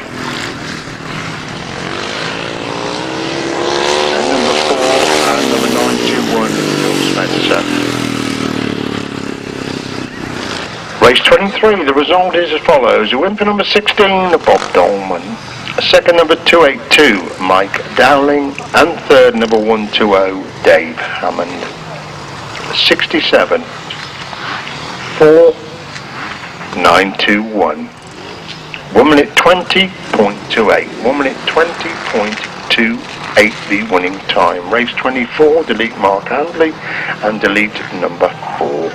And number 4 and number 921, Phil Spencer. Race 23, the result is as follows. A win for number 16, Bob Dolman. Second, number 282, Mike Dowling. And third, number 120, Dave Hammond. 67. 4. 921. 1 minute 20.28. 1 minute 20.28 the winning time. Race 24, delete Mark Handley and delete number 4.